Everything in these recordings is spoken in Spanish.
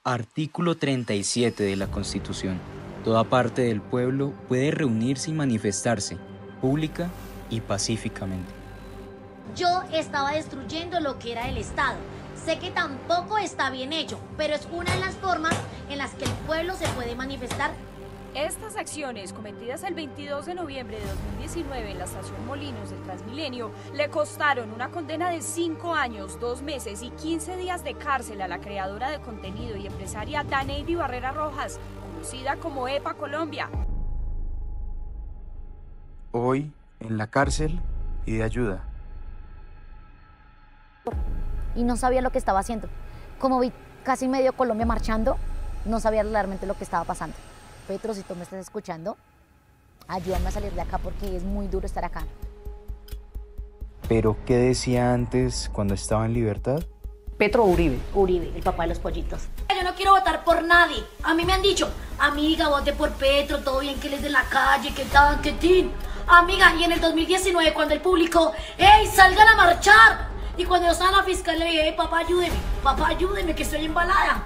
Artículo 37 de la Constitución. Toda parte del pueblo puede reunirse y manifestarse, pública y pacíficamente. Yo estaba destruyendo lo que era el Estado. Sé que tampoco está bien hecho, pero es una de las formas en las que el pueblo se puede manifestar. Estas acciones, cometidas el 22 de noviembre de 2019 en la estación Molinos del Transmilenio, le costaron una condena de 5 años, 2 meses y 15 días de cárcel a la creadora de contenido y empresaria Daneidy Barrera Rojas, conocida como EPA Colombia. Hoy, en la cárcel, pide ayuda. Y no sabía lo que estaba haciendo. Como vi casi medio Colombia marchando, no sabía realmente lo que estaba pasando. Petro, si tú me estás escuchando, ayúdame a salir de acá porque es muy duro estar acá. ¿Pero qué decía antes cuando estaba en libertad? Petro o Uribe. Uribe, el papá de los pollitos. Yo no quiero votar por nadie. A mí me han dicho, amiga, vote por Petro, todo bien que él es de la calle, que tan, que tin. Amiga, y en el 2019 cuando él publicó, ¡hey, salgan a marchar! Y cuando yo estaba en la fiscal le dije, papá, ayúdeme, que estoy embalada.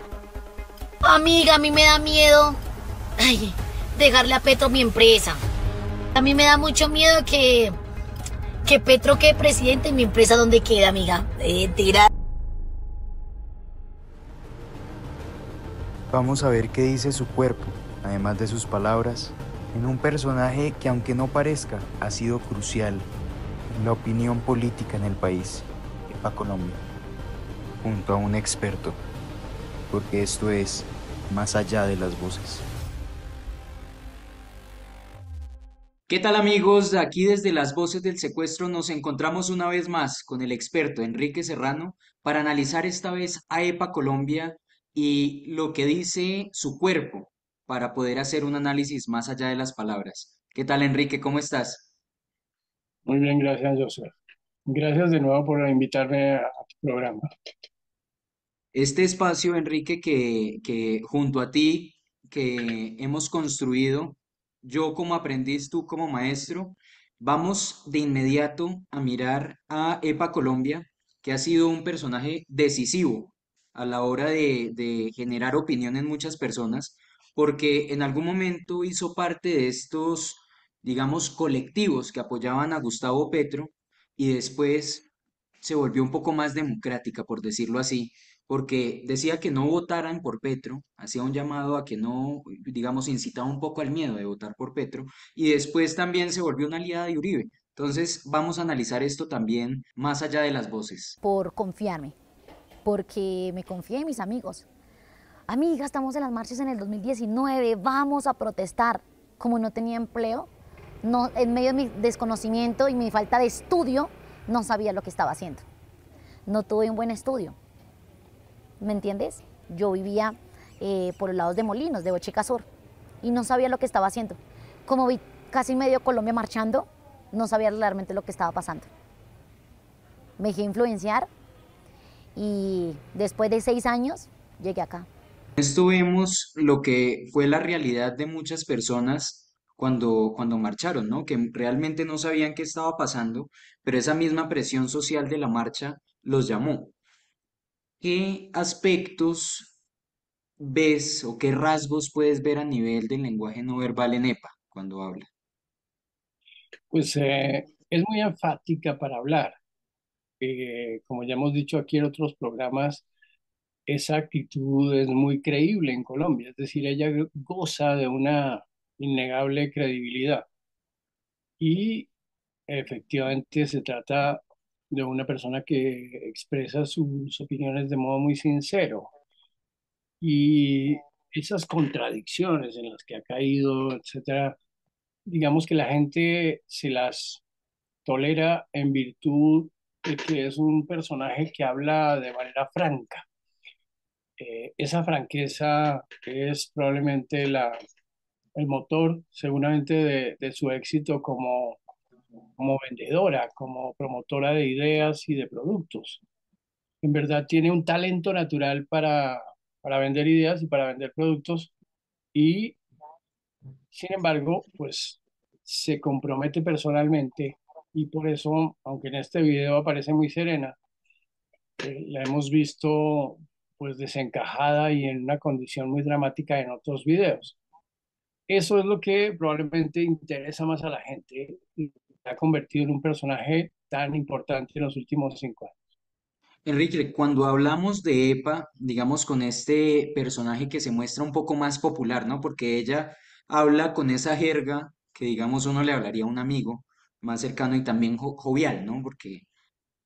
Amiga, a mí me da miedo, ay, dejarle a Petro mi empresa. A mí me da mucho miedo que Petro quede presidente y mi empresa donde queda, amiga. Tira. Vamos a ver qué dice su cuerpo, además de sus palabras, en un personaje que, aunque no parezca, ha sido crucial en la opinión política en el país, EPA Colombia, junto a un experto, porque esto es más allá de las voces. ¿Qué tal amigos? Aquí desde las voces del secuestro nos encontramos una vez más con el experto Enrique Serrano para analizar esta vez a EPA Colombia y lo que dice su cuerpo para poder hacer un análisis más allá de las palabras. ¿Qué tal Enrique? ¿Cómo estás? Muy bien, gracias, Joseph. Gracias de nuevo por invitarme a tu programa. Este espacio, Enrique, que junto a ti, que hemos construido, yo como aprendiz, tú como maestro, vamos de inmediato a mirar a EPA Colombia, que ha sido un personaje decisivo a la hora de generar opinión en muchas personas, porque en algún momento hizo parte de estos, digamos, colectivos que apoyaban a Gustavo Petro y después se volvió un poco más democrática, por decirlo así porque decía que no votaran por Petro, hacía un llamado a que no, digamos, incitaba un poco al miedo de votar por Petro, y después también se volvió una aliada de Uribe. Entonces, vamos a analizar esto también más allá de las voces. Por confiarme, porque me confié en mis amigos. Amiga, estamos en las marchas en el 2019, vamos a protestar. Como no tenía empleo, no, en medio de mi desconocimiento y mi falta de estudio, no sabía lo que estaba haciendo. No tuve un buen estudio, ¿me entiendes? Yo vivía por los lados de Molinos, de Bochica Sur, y no sabía lo que estaba haciendo. Como vi casi medio Colombia marchando, no sabía realmente lo que estaba pasando. Me dejé influenciar y después de 6 años llegué acá. Esto vemos lo que fue la realidad de muchas personas cuando marcharon, ¿no? Que realmente no sabían qué estaba pasando, pero esa misma presión social de la marcha los llamó. ¿Qué aspectos ves o qué rasgos puedes ver a nivel del lenguaje no verbal en EPA cuando habla? Pues es muy enfática para hablar. Como ya hemos dicho aquí en otros programas, esa actitud es muy creíble en Colombia. Es decir, ella goza de una innegable credibilidad. Y efectivamente se trata de una persona que expresa sus opiniones de modo muy sincero. Y esas contradicciones en las que ha caído, etcétera, digamos que la gente se las tolera en virtud de que es un personaje que habla de manera franca. Esa franqueza es probablemente el motor, seguramente, de su éxito como vendedora, como promotora de ideas y de productos. En verdad tiene un talento natural para vender ideas y para vender productos y, sin embargo, pues se compromete personalmente y por eso, aunque en este video aparece muy serena, la hemos visto pues desencajada y en una condición muy dramática en otros videos. Eso es lo que probablemente interesa más a la gente y se ha convertido en un personaje tan importante en los últimos 5 años. Enrique, cuando hablamos de EPA, digamos con este personaje que se muestra un poco más popular, ¿no? Porque ella habla con esa jerga que, digamos, uno le hablaría a un amigo más cercano y también jovial, ¿no? Porque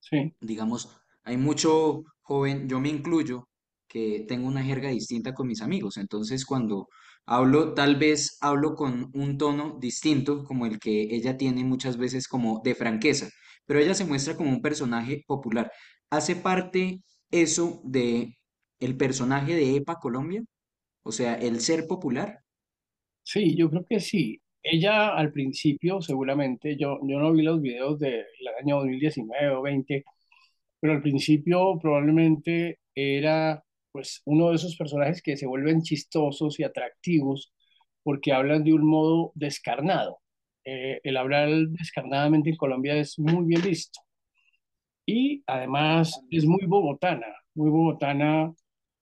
Sí, digamos, hay mucho joven, yo me incluyo, que tengo una jerga distinta con mis amigos. Entonces, cuando hablo, tal vez hablo con un tono distinto, como el que ella tiene muchas veces como de franqueza, pero ella se muestra como un personaje popular. ¿Hace parte eso de el personaje de EPA Colombia? O sea, el ser popular. sí, yo creo que sí. Ella al principio, seguramente, yo no vi los videos del año 2019 o 20, pero al principio probablemente era pues uno de esos personajes que se vuelven chistosos y atractivos porque hablan de un modo descarnado. El hablar descarnadamente en Colombia es muy bien visto y además es muy bogotana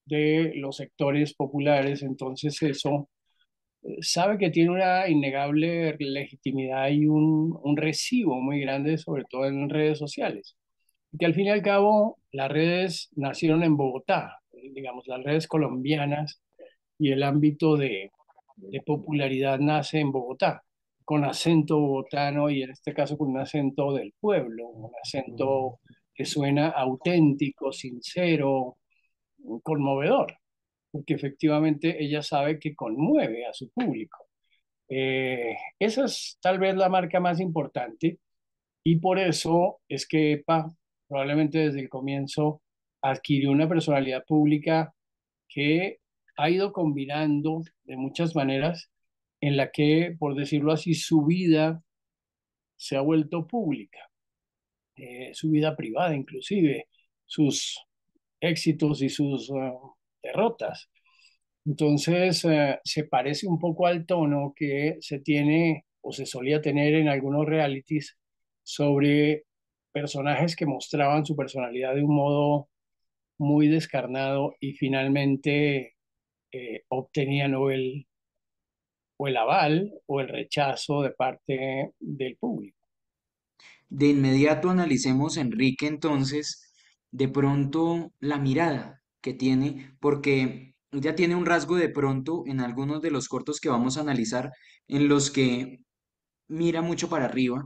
de los sectores populares, entonces eso sabe que tiene una innegable legitimidad y un recibo muy grande, sobre todo en redes sociales. Que al fin y al cabo las redes nacieron en Bogotá, digamos, las redes colombianas y el ámbito de popularidad nace en Bogotá, con acento bogotano y en este caso con un acento del pueblo, un acento que suena auténtico, sincero, conmovedor, porque efectivamente ella sabe que conmueve a su público. Esa es tal vez la marca más importante y por eso es que EPA probablemente desde el comienzo adquirió una personalidad pública que ha ido combinando de muchas maneras en la que, por decirlo así, su vida se ha vuelto pública, su vida privada inclusive, sus éxitos y sus derrotas. Entonces, se parece un poco al tono que se tiene o se solía tener en algunos realities sobre personajes que mostraban su personalidad de un modo muy descarnado y finalmente obtenían o el aval o el rechazo de parte del público. De inmediato analicemos, Enrique, entonces, de pronto la mirada que tiene, porque ella tiene un rasgo de pronto en algunos de los cortos que vamos a analizar, en los que mira mucho para arriba.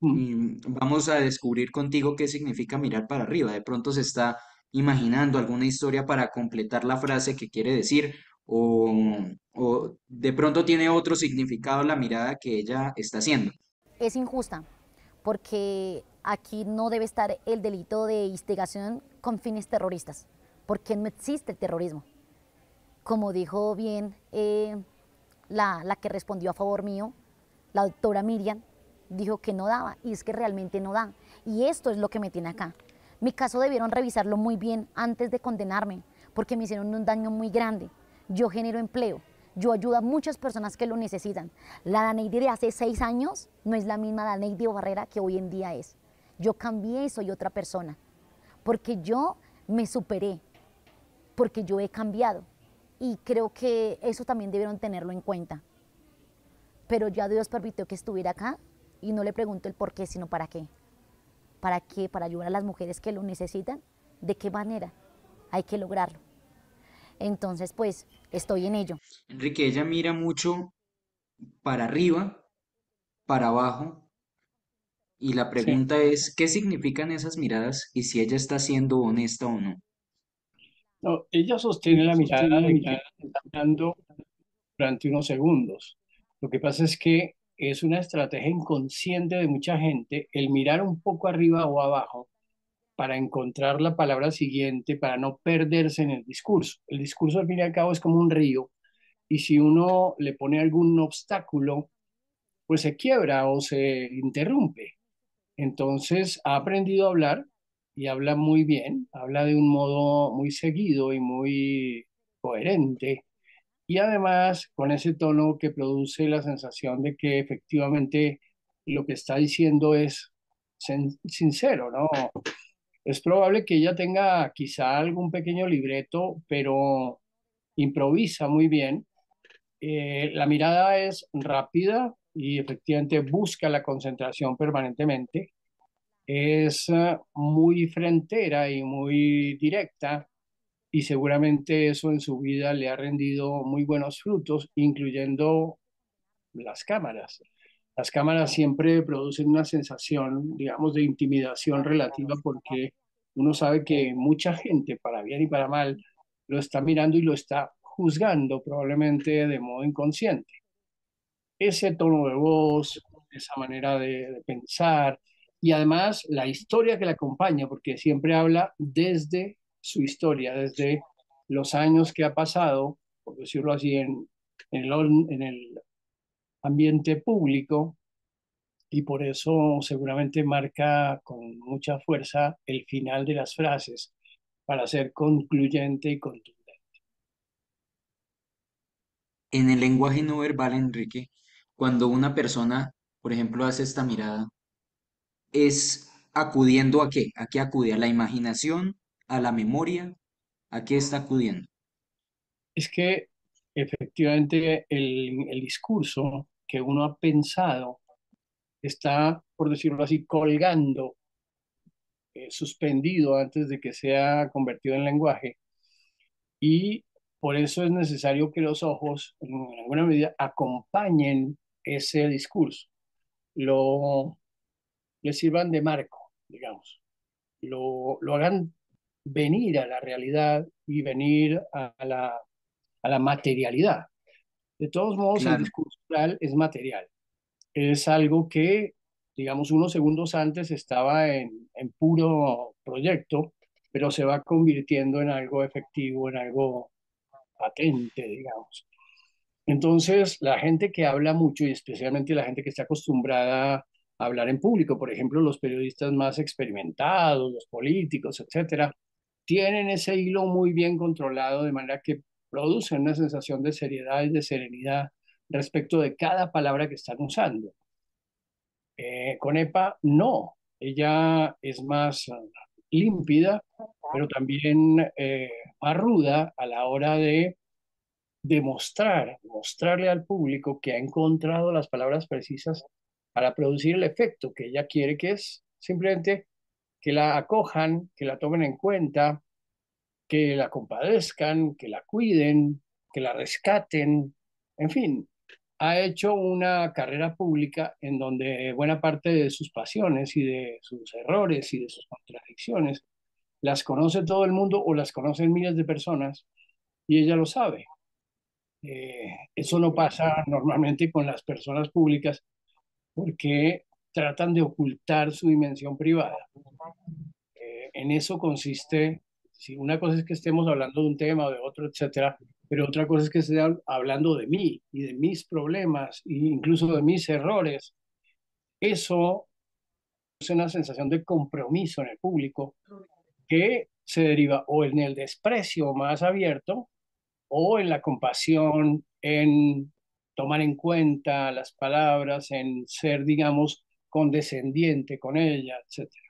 Mm. Y vamos a descubrir contigo qué significa mirar para arriba. De pronto se está imaginando alguna historia para completar la frase que quiere decir, o de pronto tiene otro significado la mirada que ella está haciendo. Es injusta porque aquí no debe estar el delito de instigación con fines terroristas, porque no existe el terrorismo. Como dijo bien la que respondió a favor mío, la doctora Miriam, dijo que no daba, y es que realmente no da. Y esto es lo que me tiene acá. Mi caso debieron revisarlo muy bien antes de condenarme, porque me hicieron un daño muy grande. Yo genero empleo, yo ayudo a muchas personas que lo necesitan. La Daneidi de hace 6 años no es la misma Daneidi Barrera que hoy en día es. Yo cambié y soy otra persona, porque yo me superé, porque yo he cambiado. Y creo que eso también debieron tenerlo en cuenta. Pero ya Dios permitió que estuviera acá y no le pregunto el por qué, sino para qué. ¿Para qué? Para ayudar a las mujeres que lo necesitan. ¿De qué manera? Hay que lograrlo. Entonces, pues, estoy en ello. Enrique, ella mira mucho para arriba, para abajo, y la Sí. pregunta es, ¿qué significan esas miradas y si ella está siendo honesta o no? No, ella sostiene la mirada de que está mirando durante unos segundos. Lo que pasa es que es una estrategia inconsciente de mucha gente el mirar un poco arriba o abajo para encontrar la palabra siguiente, para no perderse en el discurso. El discurso al fin y al cabo es como un río y si uno le pone algún obstáculo, pues se quiebra o se interrumpe. Entonces ha aprendido a hablar y habla muy bien, habla de un modo muy seguido y muy coherente y además con ese tono que produce la sensación de que efectivamente lo que está diciendo es sincero, ¿no? Es probable que ella tenga quizá algún pequeño libreto, pero improvisa muy bien. La mirada es rápida y efectivamente busca la concentración permanentemente. Es muy frentera y muy directa y seguramente eso en su vida le ha rendido muy buenos frutos, incluyendo las cámaras. Las cámaras siempre producen una sensación, digamos, de intimidación relativa porque uno sabe que mucha gente, para bien y para mal, lo está mirando y lo está juzgando probablemente de modo inconsciente. Ese tono de voz, esa manera de pensar y además la historia que la acompaña, porque siempre habla desde su historia, desde los años que ha pasado, por decirlo así, en el ambiente público y por eso seguramente marca con mucha fuerza el final de las frases para ser concluyente y contundente. En el lenguaje no verbal, Enrique, cuando una persona, por ejemplo, hace esta mirada, es acudiendo ¿a qué? ¿A qué acude? ¿A la imaginación? ¿A la memoria? ¿A qué está acudiendo? Es que efectivamente el discurso que uno ha pensado está, por decirlo así, colgando, suspendido antes de que sea convertido en lenguaje y por eso es necesario que los ojos, en alguna medida, acompañen ese discurso, lo, le sirvan de marco, digamos, lo hagan venir a la realidad y venir a la materialidad. De todos modos, el Claro, discurso oral es material. Es algo que, digamos, unos segundos antes estaba en puro proyecto, pero se va convirtiendo en algo efectivo, en algo patente, digamos. Entonces, la gente que habla mucho y especialmente la gente que está acostumbrada a hablar en público, por ejemplo, los periodistas más experimentados, los políticos, etcétera, tienen ese hilo muy bien controlado de manera que producen una sensación de seriedad y de serenidad respecto de cada palabra que están usando. Con EPA, no. Ella es más límpida, pero también más ruda a la hora de mostrarle al público que ha encontrado las palabras precisas para producir el efecto que ella quiere, que es simplemente que la acojan, que la tomen en cuenta, que la compadezcan, que la cuiden, que la rescaten, en fin, ha hecho una carrera pública en donde buena parte de sus pasiones y de sus errores y de sus contradicciones las conoce todo el mundo o las conocen miles de personas y ella lo sabe. Eso no pasa normalmente con las personas públicas porque tratan de ocultar su dimensión privada. En eso consiste, si una cosa es que estemos hablando de un tema o de otro, etcétera, pero otra cosa es que esté hablando de mí y de mis problemas e incluso de mis errores. Eso es una sensación de compromiso en el público que se deriva o en el desprecio más abierto o en la compasión, en tomar en cuenta las palabras, en ser, digamos, condescendiente con ella, etcétera.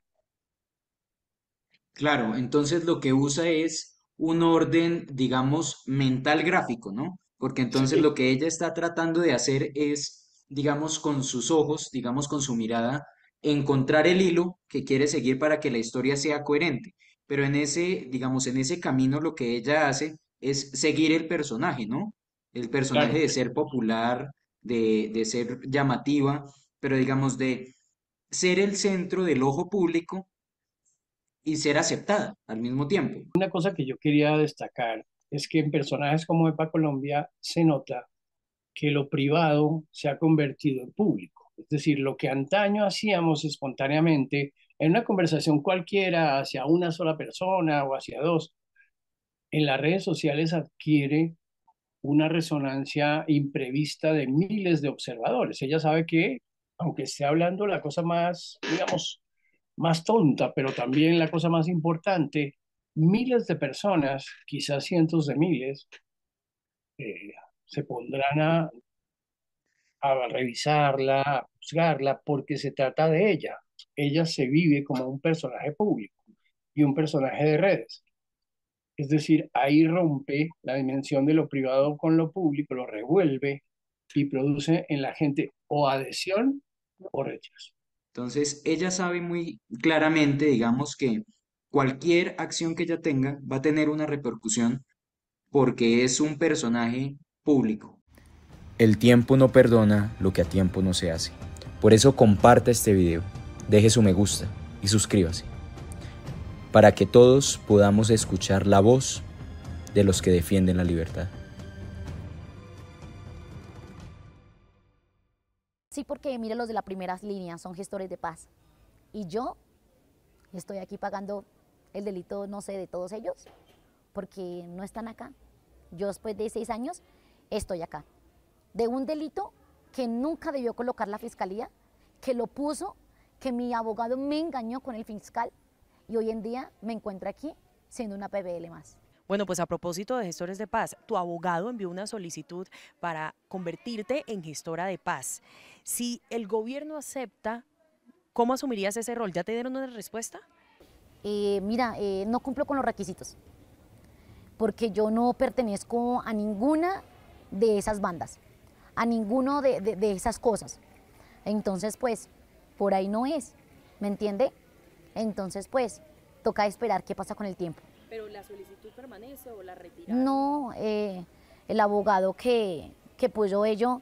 claro. Entonces lo que usa es un orden, digamos, mental gráfico, ¿no? Porque entonces Sí, lo que ella está tratando de hacer es, digamos, con sus ojos, digamos, con su mirada, encontrar el hilo que quiere seguir para que la historia sea coherente. Pero en ese, digamos, en ese camino lo que ella hace es seguir el personaje, ¿no? El personaje claro. de ser popular, de ser llamativa, pero digamos, de ser el centro del ojo público y ser aceptada al mismo tiempo. Una cosa que yo quería destacar es que en personajes como Epa Colombia se nota que lo privado se ha convertido en público. Es decir, lo que antaño hacíamos espontáneamente en una conversación cualquiera hacia una sola persona o hacia dos, en las redes sociales adquiere una resonancia imprevista de miles de observadores. Ella sabe que, aunque esté hablando la cosa más, digamos, más tonta, pero también la cosa más importante, miles de personas, quizás cientos de miles, eh, se pondrán a revisarla, a juzgarla, porque se trata de ella. Ella se vive como un personaje público. y un personaje de redes. Es decir, ahí rompe la dimensión de lo privado con lo público, lo revuelve y produce en la gente o adhesión o rechazo. Entonces, ella sabe muy claramente, digamos, que cualquier acción que ella tenga va a tener una repercusión porque es un personaje público. El tiempo no perdona lo que a tiempo no se hace. Por eso comparte este video, deje su me gusta y suscríbase, para que todos podamos escuchar la voz de los que defienden la libertad. Sí, porque mire, los de la primera línea son gestores de paz. Y yo estoy aquí pagando el delito, no sé, de todos ellos, porque no están acá. Yo después de 6 años estoy acá. De un delito que nunca debió colocar la fiscalía, que lo puso, que mi abogado me engañó con el fiscal y hoy en día me encuentro aquí siendo una PBL más. Bueno, pues a propósito de gestores de paz, tu abogado envió una solicitud para convertirte en gestora de paz. Si el gobierno acepta, ¿cómo asumirías ese rol? ¿Ya te dieron una respuesta? Mira, no cumplo con los requisitos, porque yo no pertenezco a ninguna de esas bandas, a ninguno de esas cosas. Entonces, pues, por ahí no es, ¿me entiende? Entonces, pues, toca esperar qué pasa con el tiempo. ¿Pero la solicitud permanece o la retiraron? No, el abogado que puso ello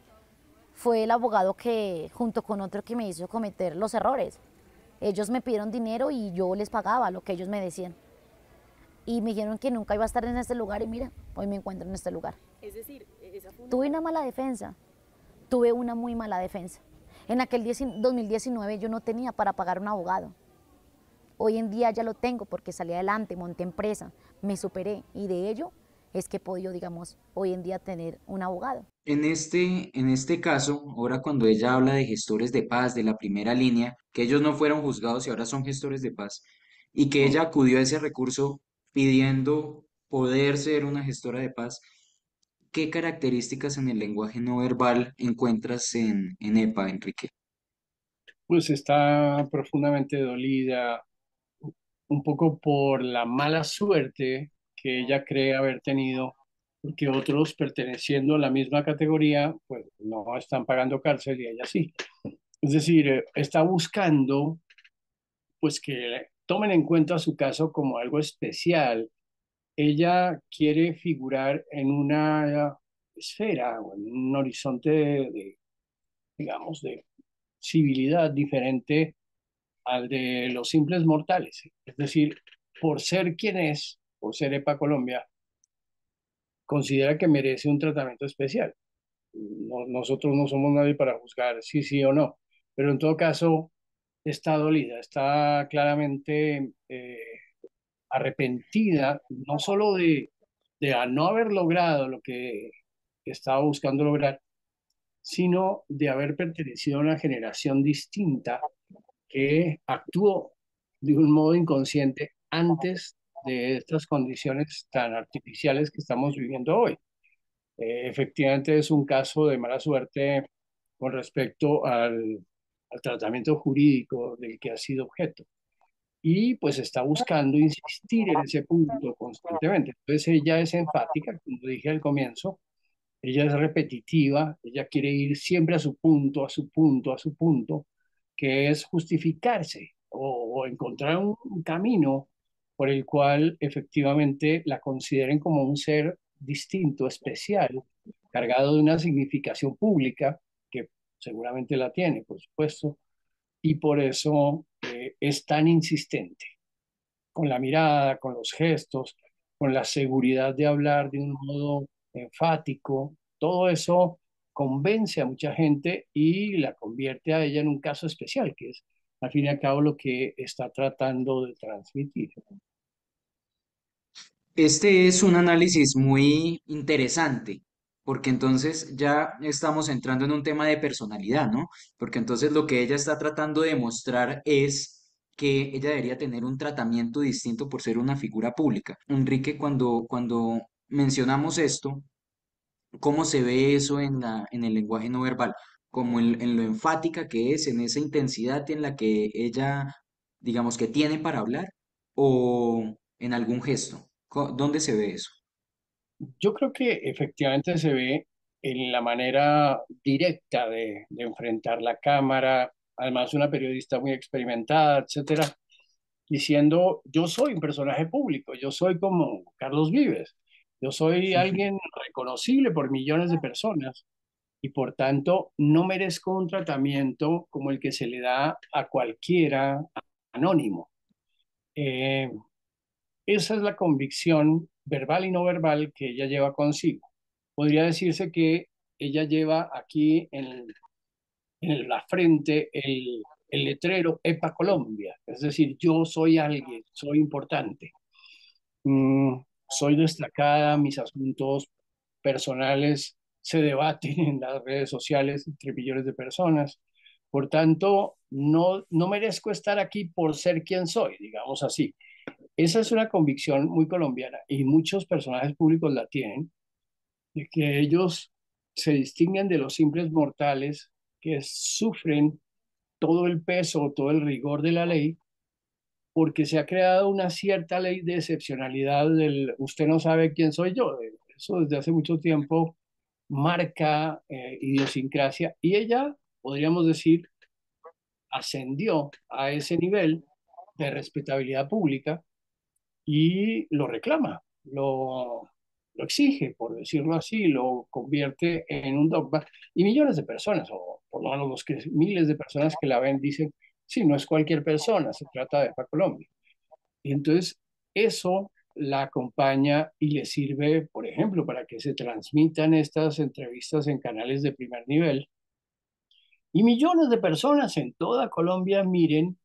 fue el abogado que, junto con otro que me hizo cometer los errores. Ellos me pidieron dinero y yo les pagaba lo que ellos me decían. Y me dijeron que nunca iba a estar en este lugar y mira, hoy me encuentro en este lugar. Es decir, esa fue Tuve una mala defensa, tuve una muy mala defensa. En aquel 2019 yo no tenía para pagar un abogado. Hoy en día ya lo tengo porque salí adelante, monté empresa, me superé y de ello es que he podido, digamos, hoy en día tener un abogado. En este caso, ahora cuando ella habla de gestores de paz de la primera línea, que ellos no fueron juzgados y ahora son gestores de paz, y que ella acudió a ese recurso pidiendo poder ser una gestora de paz, ¿qué características en el lenguaje no verbal encuentras en EPA, Enrique? Pues está profundamente dolida, un poco por la mala suerte que ella cree haber tenido, porque otros perteneciendo a la misma categoría, pues no están pagando cárcel y ella sí. Es decir, está buscando pues que tomen en cuenta su caso como algo especial. Ella quiere figurar en una esfera o en un horizonte digamos, de civilidad diferente al de los simples mortales. Es decir, por ser quien es, por ser EPA Colombia, considera que merece un tratamiento especial. Nosotros no somos nadie para juzgar si sí o no, pero en todo caso está dolida, está claramente arrepentida, no solo de a no haber logrado lo que estaba buscando lograr, sino de haber pertenecido a una generación distinta que actuó de un modo inconsciente antes de estas condiciones tan artificiales que estamos viviendo hoy. Efectivamente es un caso de mala suerte con respecto al tratamiento jurídico del que ha sido objeto. Y pues está buscando insistir en ese punto constantemente. Entonces ella es enfática, como dije al comienzo, ella es repetitiva, ella quiere ir siempre a su punto, a su punto, a su punto, que es justificarse o encontrar un camino por el cual efectivamente la consideren como un ser distinto, especial, cargado de una significación pública, que seguramente la tiene, por supuesto, y por eso es tan insistente con la mirada, con los gestos, con la seguridad de hablar de un modo enfático. Todo eso convence a mucha gente y la convierte a ella en un caso especial, que es al fin y al cabo lo que está tratando de transmitir. Este es un análisis muy interesante, porque entonces ya estamos entrando en un tema de personalidad, ¿no? Porque entonces lo que ella está tratando de mostrar es que ella debería tener un tratamiento distinto por ser una figura pública. Enrique, cuando mencionamos esto, ¿cómo se ve eso en el lenguaje no verbal? Como en lo enfática que es, en esa intensidad en la que ella, digamos que tiene para hablar. o en algún gesto? ¿Dónde se ve eso? Yo creo que efectivamente se ve en la manera directa de enfrentar la cámara, además una periodista muy experimentada, etcétera, diciendo, yo soy un personaje público, yo soy como Carlos Vives, yo soy alguien reconocible por millones de personas y por tanto no merezco un tratamiento como el que se le da a cualquiera anónimo. Eh, Esa es la convicción verbal y no verbal que ella lleva consigo. Podría decirse que ella lleva aquí en la frente el letrero EPA Colombia, es decir, yo soy alguien, soy importante. Mm, Soy destacada, mis asuntos personales se debaten en las redes sociales entre millones de personas. Por tanto, no merezco estar aquí por ser quien soy, digamos así. Esa es una convicción muy colombiana y muchos personajes públicos la tienen, de que ellos se distinguen de los simples mortales que sufren todo el peso, todo el rigor de la ley, porque se ha creado una cierta ley de excepcionalidad del usted no sabe quién soy yo. Eso desde hace mucho tiempo marca idiosincrasia y ella, podríamos decir, ascendió a ese nivel de respetabilidad pública y lo reclama, lo exige, por decirlo así, lo convierte en un dogma. Y millones de personas, o por lo menos miles de personas que la ven, dicen, sí, no es cualquier persona, se trata de EPA Colombia. Y entonces eso la acompaña y le sirve, por ejemplo, para que se transmitan estas entrevistas en canales de primer nivel. Y millones de personas en toda Colombia miren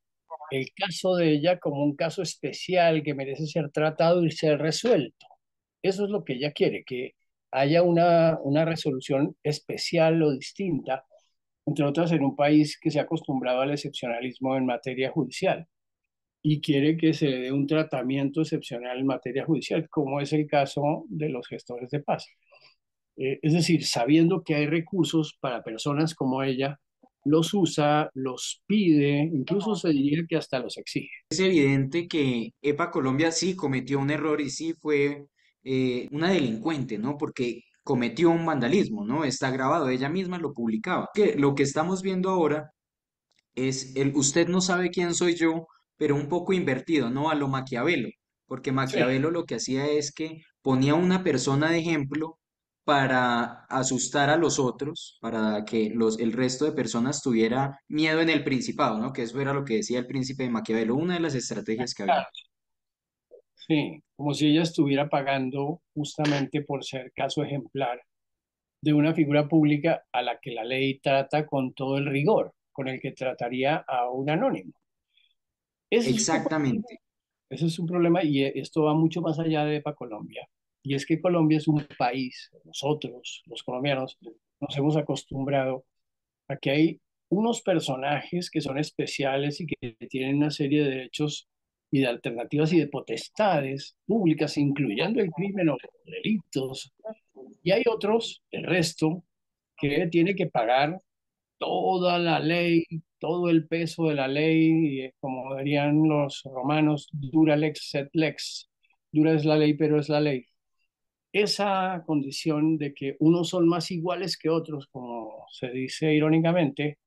el caso de ella como un caso especial que merece ser tratado y ser resuelto. Eso es lo que ella quiere, que haya una resolución especial o distinta, entre otras en un país que se ha acostumbrado al excepcionalismo en materia judicial y quiere que se le dé un tratamiento excepcional en materia judicial, como es el caso de los gestores de paz. Es decir, sabiendo que hay recursos para personas como ella, los usa, los pide, incluso se diría que hasta los exige. Es evidente que EPA Colombia sí cometió un error y sí fue una delincuente, ¿no? Porque cometió un vandalismo, ¿no? Está grabado, ella misma lo publicaba. Que lo que estamos viendo ahora es el usted no sabe quién soy yo, pero un poco invertido, ¿no? A lo Maquiavelo, porque Sí, Maquiavelo lo que hacía es que ponía una persona de ejemplo para asustar a los otros, para que el resto de personas tuviera miedo en el principado, ¿no? Que eso era lo que decía el príncipe de Maquiavelo, una de las estrategias que había. claro, sí, como si ella estuviera pagando justamente por ser caso ejemplar de una figura pública a la que la ley trata con todo el rigor con el que trataría a un anónimo. Ese es un poco, Exactamente. ese es un problema y esto va mucho más allá de EPA Colombia. Y es que Colombia es un país, nosotros, los colombianos, nos hemos acostumbrado a que hay unos personajes que son especiales y que tienen una serie de derechos y de alternativas y de potestades públicas, incluyendo el crimen o delitos. Y hay otros, el resto, que tiene que pagar toda la ley, todo el peso de la ley, y, como dirían los romanos, dura lex sed lex. Dura es la ley, pero es la ley. Esa condición de que unos son más iguales que otros, como se dice irónicamente,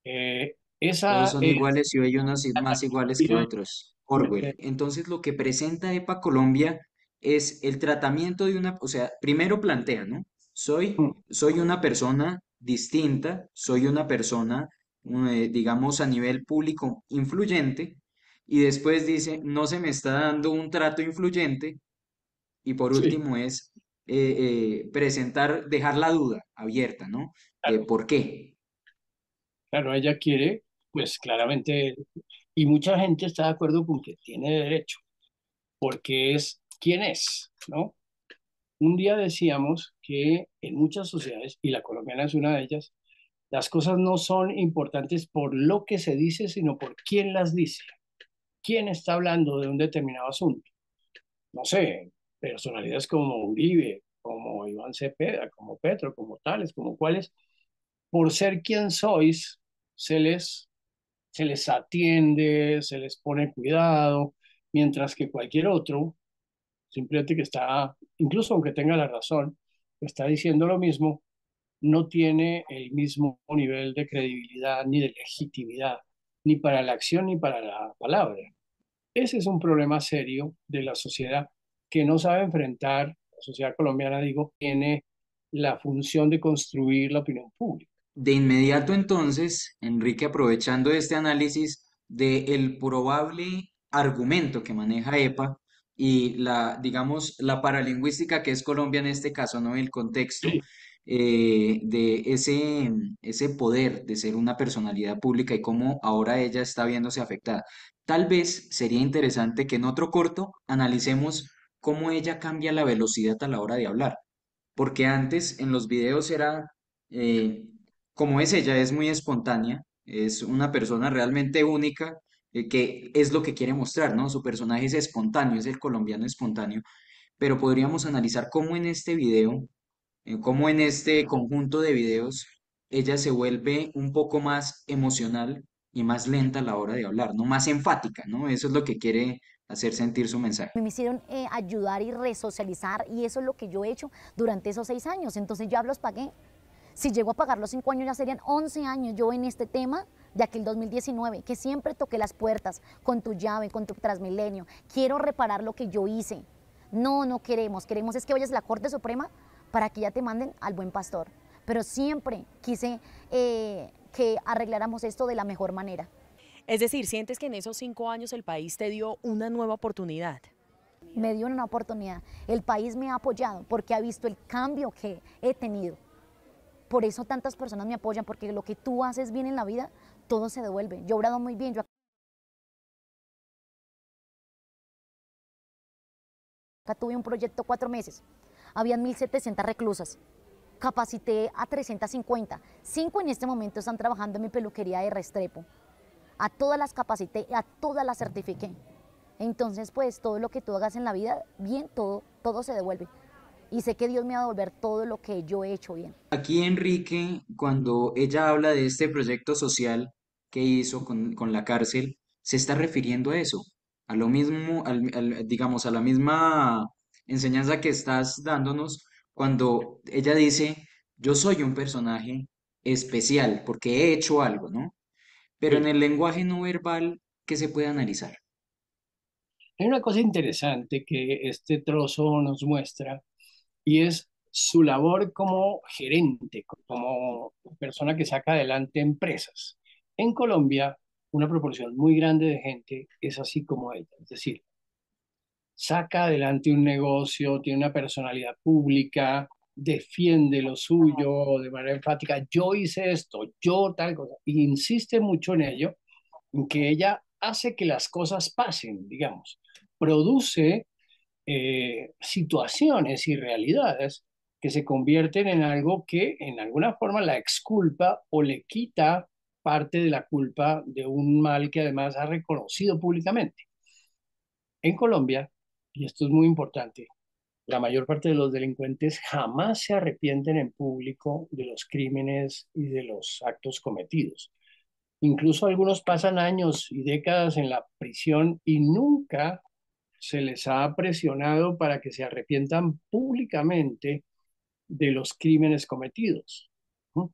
Todos esa son es iguales y hay unos más iguales que otros. Orwell. Entonces, lo que presenta EPA Colombia es el tratamiento de una, o sea, primero plantea, ¿no? Soy una persona distinta, soy una persona, digamos, a nivel público influyente, y después dice, no se me está dando un trato influyente, y por sí, último es presentar, dejar la duda abierta, ¿no? De claro, por qué. claro, ella quiere, pues claramente, y mucha gente está de acuerdo con que tiene derecho, porque es quien es, ¿no? Un día decíamos que en muchas sociedades, y la colombiana es una de ellas, las cosas no son importantes por lo que se dice, sino por quién las dice, quién está hablando de un determinado asunto. No sé, personalidades como Uribe, como Iván Cepeda, como Petro, como tales, como cuales, por ser quien sois, se les, se les atiende, se les pone cuidado, mientras que cualquier otro, simplemente que está, incluso aunque tenga la razón, está diciendo lo mismo, no tiene el mismo nivel de credibilidad ni de legitimidad, ni para la acción ni para la palabra. Ese es un problema serio de la sociedad que no sabe enfrentar, la sociedad colombiana, digo, tiene la función de construir la opinión pública. De inmediato entonces, Enrique, aprovechando este análisis del probable argumento que maneja EPA y la, digamos, la paralingüística que es Colombia en este caso, ¿no? El contexto Sí. de ese poder de ser una personalidad pública y cómo ahora ella está viéndose afectada. Tal vez sería interesante que en otro corto analicemos cómo ella cambia la velocidad a la hora de hablar porque antes en los videos era, eh, como es ella, es muy espontánea, es una persona realmente única, que es lo que quiere mostrar, ¿no? Su personaje es espontáneo, es el colombiano espontáneo, pero podríamos analizar cómo en este video, cómo en este conjunto de videos, ella se vuelve un poco más emocional y más lenta a la hora de hablar, ¿no? Más enfática, ¿no? Eso es lo que quiere hacer sentir su mensaje. Me hicieron ayudar y resocializar y eso es lo que yo he hecho durante esos 6 años. Entonces yo los pagué. Si llego a pagar los 5 años ya serían 11 años yo en este tema de aquel 2019, que siempre toqué las puertas con tu llave, con tu Transmilenio. Quiero reparar lo que yo hice. No, no queremos. Queremos es que vayas a la Corte Suprema para que ya te manden al buen pastor. Pero siempre quise que arregláramos esto de la mejor manera. Es decir, ¿sientes que en esos 5 años el país te dio una nueva oportunidad? Me dio una oportunidad. El país me ha apoyado porque ha visto el cambio que he tenido. Por eso tantas personas me apoyan, porque lo que tú haces bien en la vida, todo se devuelve. Yo he obrado muy bien. Yo acá tuve un proyecto 4 meses. Habían 1.700 reclusas. Capacité a 350. 5 en este momento están trabajando en mi peluquería de Restrepo. A todas las capacité, a todas las certifiqué. Entonces, pues, todo lo que tú hagas en la vida, bien, todo se devuelve. Y sé que Dios me va a devolver todo lo que yo he hecho bien. Aquí Enrique, cuando ella habla de este proyecto social que hizo con la cárcel, se está refiriendo a eso, a lo mismo, digamos, a la misma enseñanza que estás dándonos cuando ella dice, yo soy un personaje especial porque he hecho algo, ¿no? Pero en Sí. el lenguaje no verbal, ¿qué se puede analizar? Hay una cosa interesante que este trozo nos muestra y es su labor como gerente, como persona que saca adelante empresas. En Colombia, una proporción muy grande de gente es así como ella, es decir, saca adelante un negocio, tiene una personalidad pública, defiende lo suyo de manera enfática, yo hice esto, yo tal cosa, y insiste mucho en ello, en que ella hace que las cosas pasen, digamos, produce situaciones y realidades que se convierten en algo que en alguna forma la exculpa o le quita parte de la culpa de un mal que además ha reconocido públicamente. En Colombia, y esto es muy importante, la mayor parte de los delincuentes jamás se arrepienten en público de los crímenes y de los actos cometidos. Incluso algunos pasan años y décadas en la prisión y nunca se les ha presionado para que se arrepientan públicamente de los crímenes cometidos. ¿No?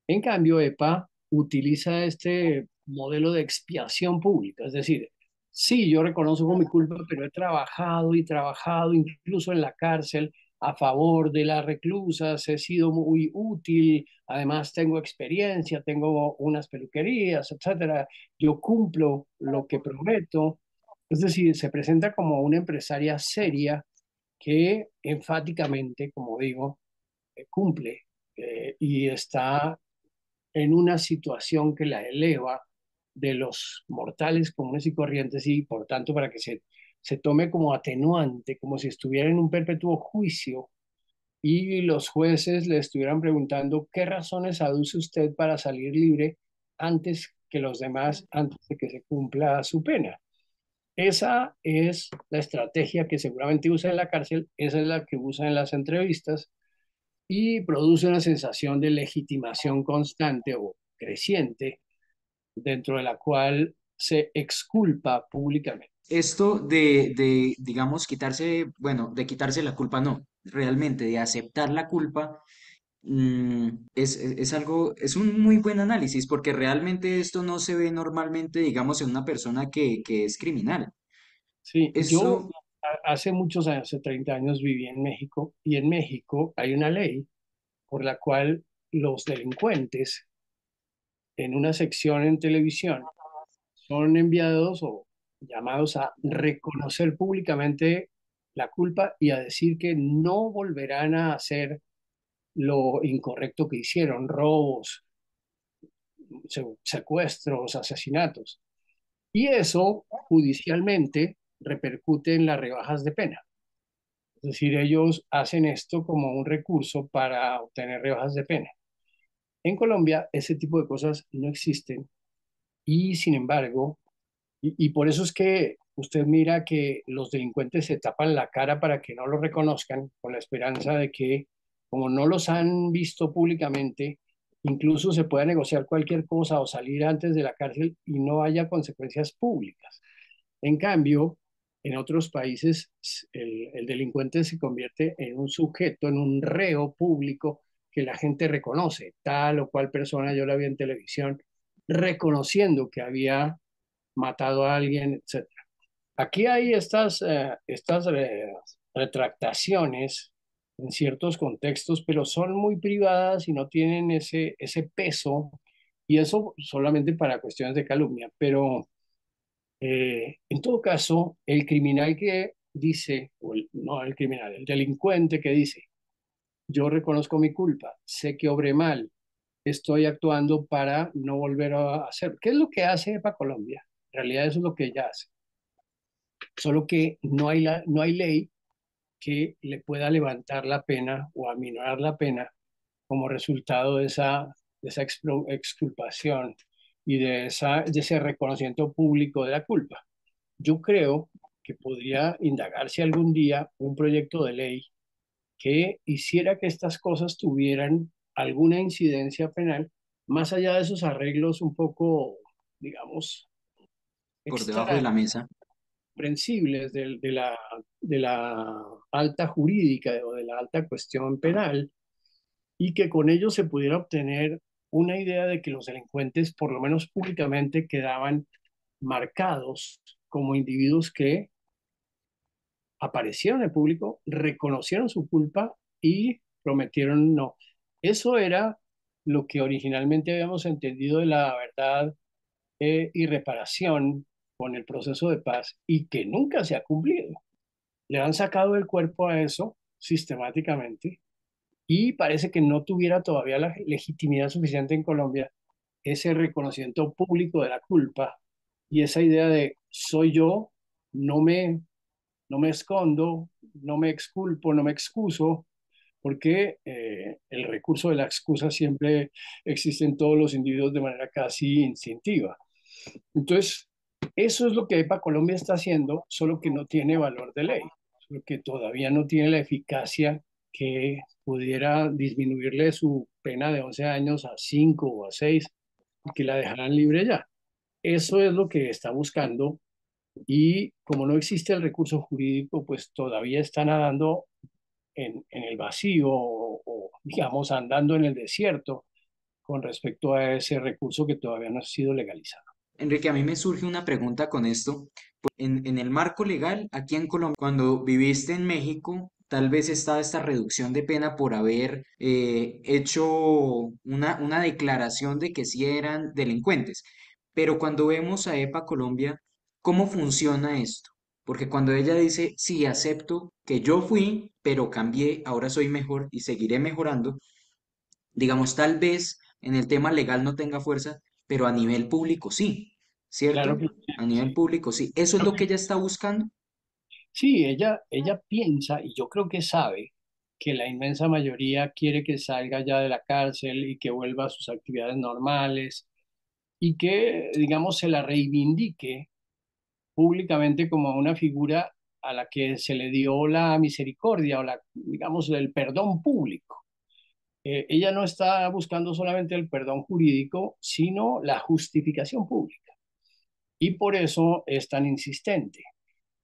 En cambio, EPA utiliza este modelo de expiación pública, es decir, sí, yo reconozco mi culpa, pero he trabajado y trabajado incluso en la cárcel a favor de las reclusas, he sido muy útil, además tengo experiencia, tengo unas peluquerías, etcétera, yo cumplo lo que prometo, es decir, se presenta como una empresaria seria que enfáticamente, como digo, cumple y está en una situación que la eleva de los mortales comunes y corrientes y por tanto para que se tome como atenuante, como si estuviera en un perpetuo juicio y los jueces le estuvieran preguntando qué razones aduce usted para salir libre antes que los demás, antes de que se cumpla su pena. Esa es la estrategia que seguramente usa en la cárcel, esa es la que usa en las entrevistas y produce una sensación de legitimación constante o creciente dentro de la cual se exculpa públicamente. esto digamos, quitarse, bueno, de quitarse la culpa, no, realmente de aceptar la culpa, es algo, es un muy buen análisis, porque realmente esto no se ve normalmente, digamos, en una persona que es criminal. Sí, yo Eso, hace muchos años, hace 30 años, viví en México y en México hay una ley por la cual los delincuentes en una sección en televisión son enviados o llamados a reconocer públicamente la culpa y a decir que no volverán a hacer lo incorrecto que hicieron, robos, secuestros, asesinatos. Y eso judicialmente repercute en las rebajas de pena. Es decir, ellos hacen esto como un recurso para obtener rebajas de pena. En Colombia ese tipo de cosas no existen y sin embargo, y por eso es que usted mira que los delincuentes se tapan la cara para que no los reconozcan con la esperanza de que como no los han visto públicamente, incluso se pueda negociar cualquier cosa o salir antes de la cárcel y no haya consecuencias públicas. En cambio, en otros países el delincuente se convierte en un sujeto, en un reo público que la gente reconoce. Tal o cual persona yo la vi en televisión reconociendo que había matado a alguien, etcétera. Aquí hay estas retractaciones en ciertos contextos, pero son muy privadas y no tienen ese peso, y eso solamente para cuestiones de calumnia. Pero en todo caso, el criminal que dice, no el criminal, el delincuente que dice, yo reconozco mi culpa, sé que obré mal, estoy actuando para no volver a hacer. ¿Qué es lo que hace EPA Colombia? En realidad eso es lo que ella hace. Solo que no hay ley que le pueda levantar la pena o aminorar la pena como resultado de esa exculpación y de ese reconocimiento público de la culpa. Yo creo que podría indagarse algún día un proyecto de ley que hiciera que estas cosas tuvieran alguna incidencia penal, más allá de esos arreglos un poco, digamos, por debajo de la mesa. extracomprensibles de la alta jurídica o de la alta cuestión penal, y que con ello se pudiera obtener una idea de que los delincuentes, por lo menos públicamente, quedaban marcados como individuos que aparecieron en público, reconocieron su culpa y prometieron no. Eso era lo que originalmente habíamos entendido de la verdad y reparación con el proceso de paz y que nunca se ha cumplido. Le han sacado el cuerpo a eso sistemáticamente y parece que no tuviera todavía la legitimidad suficiente en Colombia ese reconocimiento público de la culpa y esa idea de soy yo, no me no me escondo, no me exculpo, no me excuso, porque el recurso de la excusa siempre existe en todos los individuos de manera casi instintiva. Entonces, eso es lo que EPA Colombia está haciendo, solo que no tiene valor de ley, solo que todavía no tiene la eficacia que pudiera disminuirle su pena de 11 años a 5 o a 6 y que la dejaran libre ya. Eso es lo que está buscando y como no existe el recurso jurídico, pues todavía está nadando en el vacío o, digamos, andando en el desierto con respecto a ese recurso que todavía no ha sido legalizado. Enrique, a mí me surge una pregunta con esto. En el marco legal, aquí en Colombia, cuando viviste en México, tal vez estaba esta reducción de pena por haber hecho una declaración de que sí eran delincuentes. Pero cuando vemos a EPA Colombia, ¿cómo funciona esto? Porque cuando ella dice, sí, acepto que yo fui, pero cambié, ahora soy mejor y seguiré mejorando, digamos, tal vez en el tema legal no tenga fuerza, pero a nivel público sí, Claro ¿cierto? que A nivel sí. público sí. ¿Eso es lo que ella está buscando? Sí, ella piensa y yo creo que sabe que la inmensa mayoría quiere que salga ya de la cárcel y que vuelva a sus actividades normales y que, digamos, se la reivindique públicamente como una figura a la que se le dio la misericordia o digamos, el perdón público. Ella no está buscando solamente el perdón jurídico, sino la justificación pública. Y por eso es tan insistente.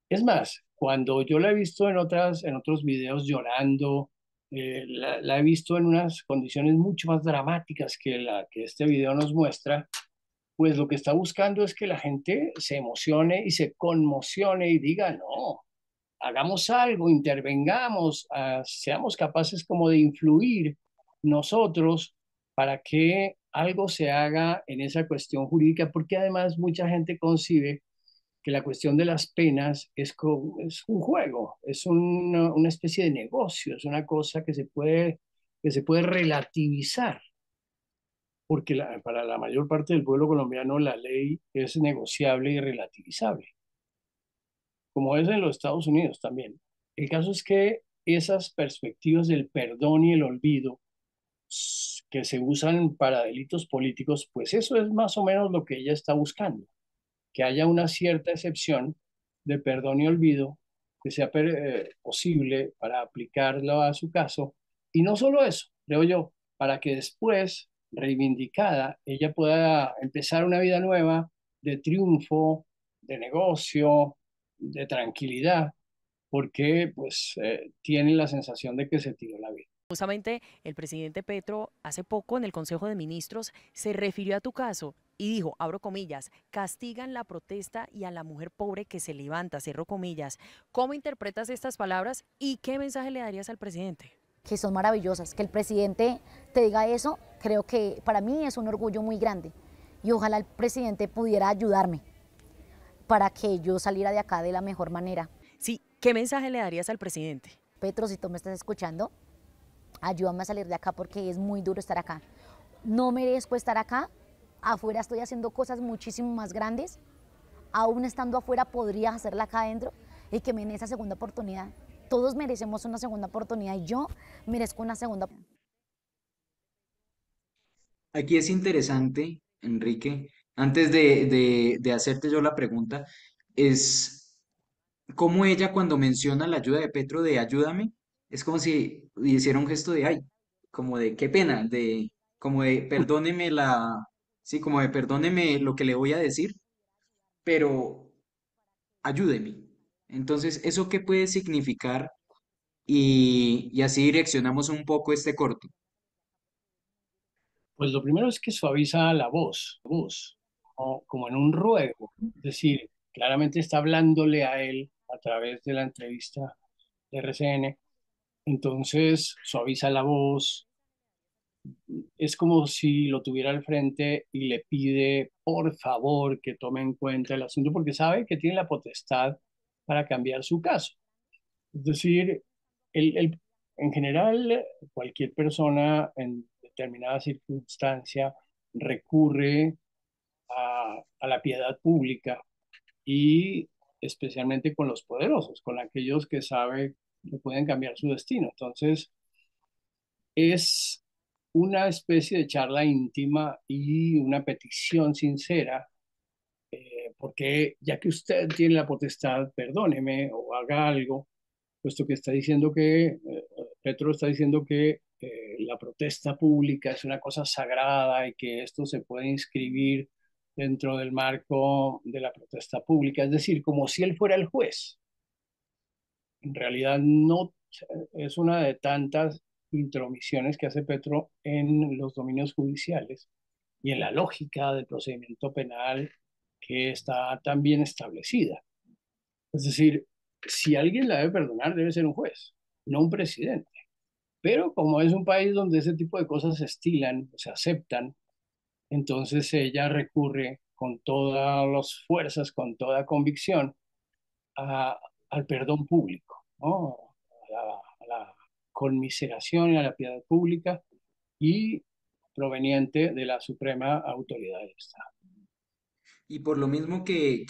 Es más, cuando yo la he visto en otros videos llorando, la he visto en unas condiciones mucho más dramáticas que la que este video nos muestra, pues lo que está buscando es que la gente se emocione y se conmocione y diga, no, hagamos algo, intervengamos, seamos capaces como de influir nosotros para que algo se haga en esa cuestión jurídica, porque además mucha gente concibe que la cuestión de las penas es un juego, es una especie de negocio, es una cosa que se puede relativizar, porque para la mayor parte del pueblo colombiano la ley es negociable y relativizable, como es en los Estados Unidos también. El caso es que esas perspectivas del perdón y el olvido que se usan para delitos políticos, pues eso es más o menos lo que ella está buscando, que haya una cierta excepción de perdón y olvido que sea posible para aplicarlo a su caso. Y no solo eso, creo yo, para que después, reivindicada, ella pueda empezar una vida nueva de triunfo, de negocio, de tranquilidad, porque pues tiene la sensación de que se tiró la vida. Justamente el presidente Petro hace poco en el Consejo de Ministros se refirió a tu caso y dijo, abro comillas, castigan la protesta y a la mujer pobre que se levanta, cierro comillas. ¿Cómo interpretas estas palabras y qué mensaje le darías al presidente? Que son maravillosas. Que el presidente te diga eso, creo que para mí es un orgullo muy grande. Y ojalá el presidente pudiera ayudarme para que yo saliera de acá de la mejor manera. Sí, ¿qué mensaje le darías al presidente? Petro, si tú me estás escuchando, ayúdame a salir de acá porque es muy duro estar acá. No merezco estar acá. Afuera estoy haciendo cosas muchísimo más grandes. Aún estando afuera podría hacerla acá adentro y que me den esa segunda oportunidad. Todos merecemos una segunda oportunidad y yo merezco una segunda. Aquí es interesante, Enrique, antes de hacerte yo la pregunta, es cómo ella cuando menciona la ayuda de Petro de ayúdame, es como si hiciera un gesto de ay, como de qué pena, de como de perdóneme sí, como de perdóneme lo que le voy a decir, pero ayúdeme. Entonces, ¿eso qué puede significar? Y así direccionamos un poco este corto. Pues lo primero es que suaviza la voz, como en un ruego. Es decir, claramente está hablándole a él a través de la entrevista de RCN. Entonces suaviza la voz. Es como si lo tuviera al frente y le pide, por favor, que tome en cuenta el asunto, porque sabe que tiene la potestad para cambiar su caso. Es decir, en general, cualquier persona en determinada circunstancia recurre a la piedad pública y especialmente con los poderosos, con aquellos que saben que pueden cambiar su destino. Entonces, es una especie de charla íntima y una petición sincera, porque ya que usted tiene la potestad, perdóneme o haga algo, puesto que está diciendo Petro está diciendo que la protesta pública es una cosa sagrada y que esto se puede inscribir dentro del marco de la protesta pública, es decir, como si él fuera el juez. En realidad no es una de tantas intromisiones que hace Petro en los dominios judiciales y en la lógica del procedimiento penal que está tan bien establecida. Es decir, si alguien la debe perdonar, debe ser un juez, no un presidente. Pero como es un país donde ese tipo de cosas se estilan, se aceptan, entonces ella recurre con todas las fuerzas, con toda convicción, a- al perdón público, ¿no? A la conmiseración y a la piedad pública y proveniente de la suprema autoridad del Estado. Y por lo mismo que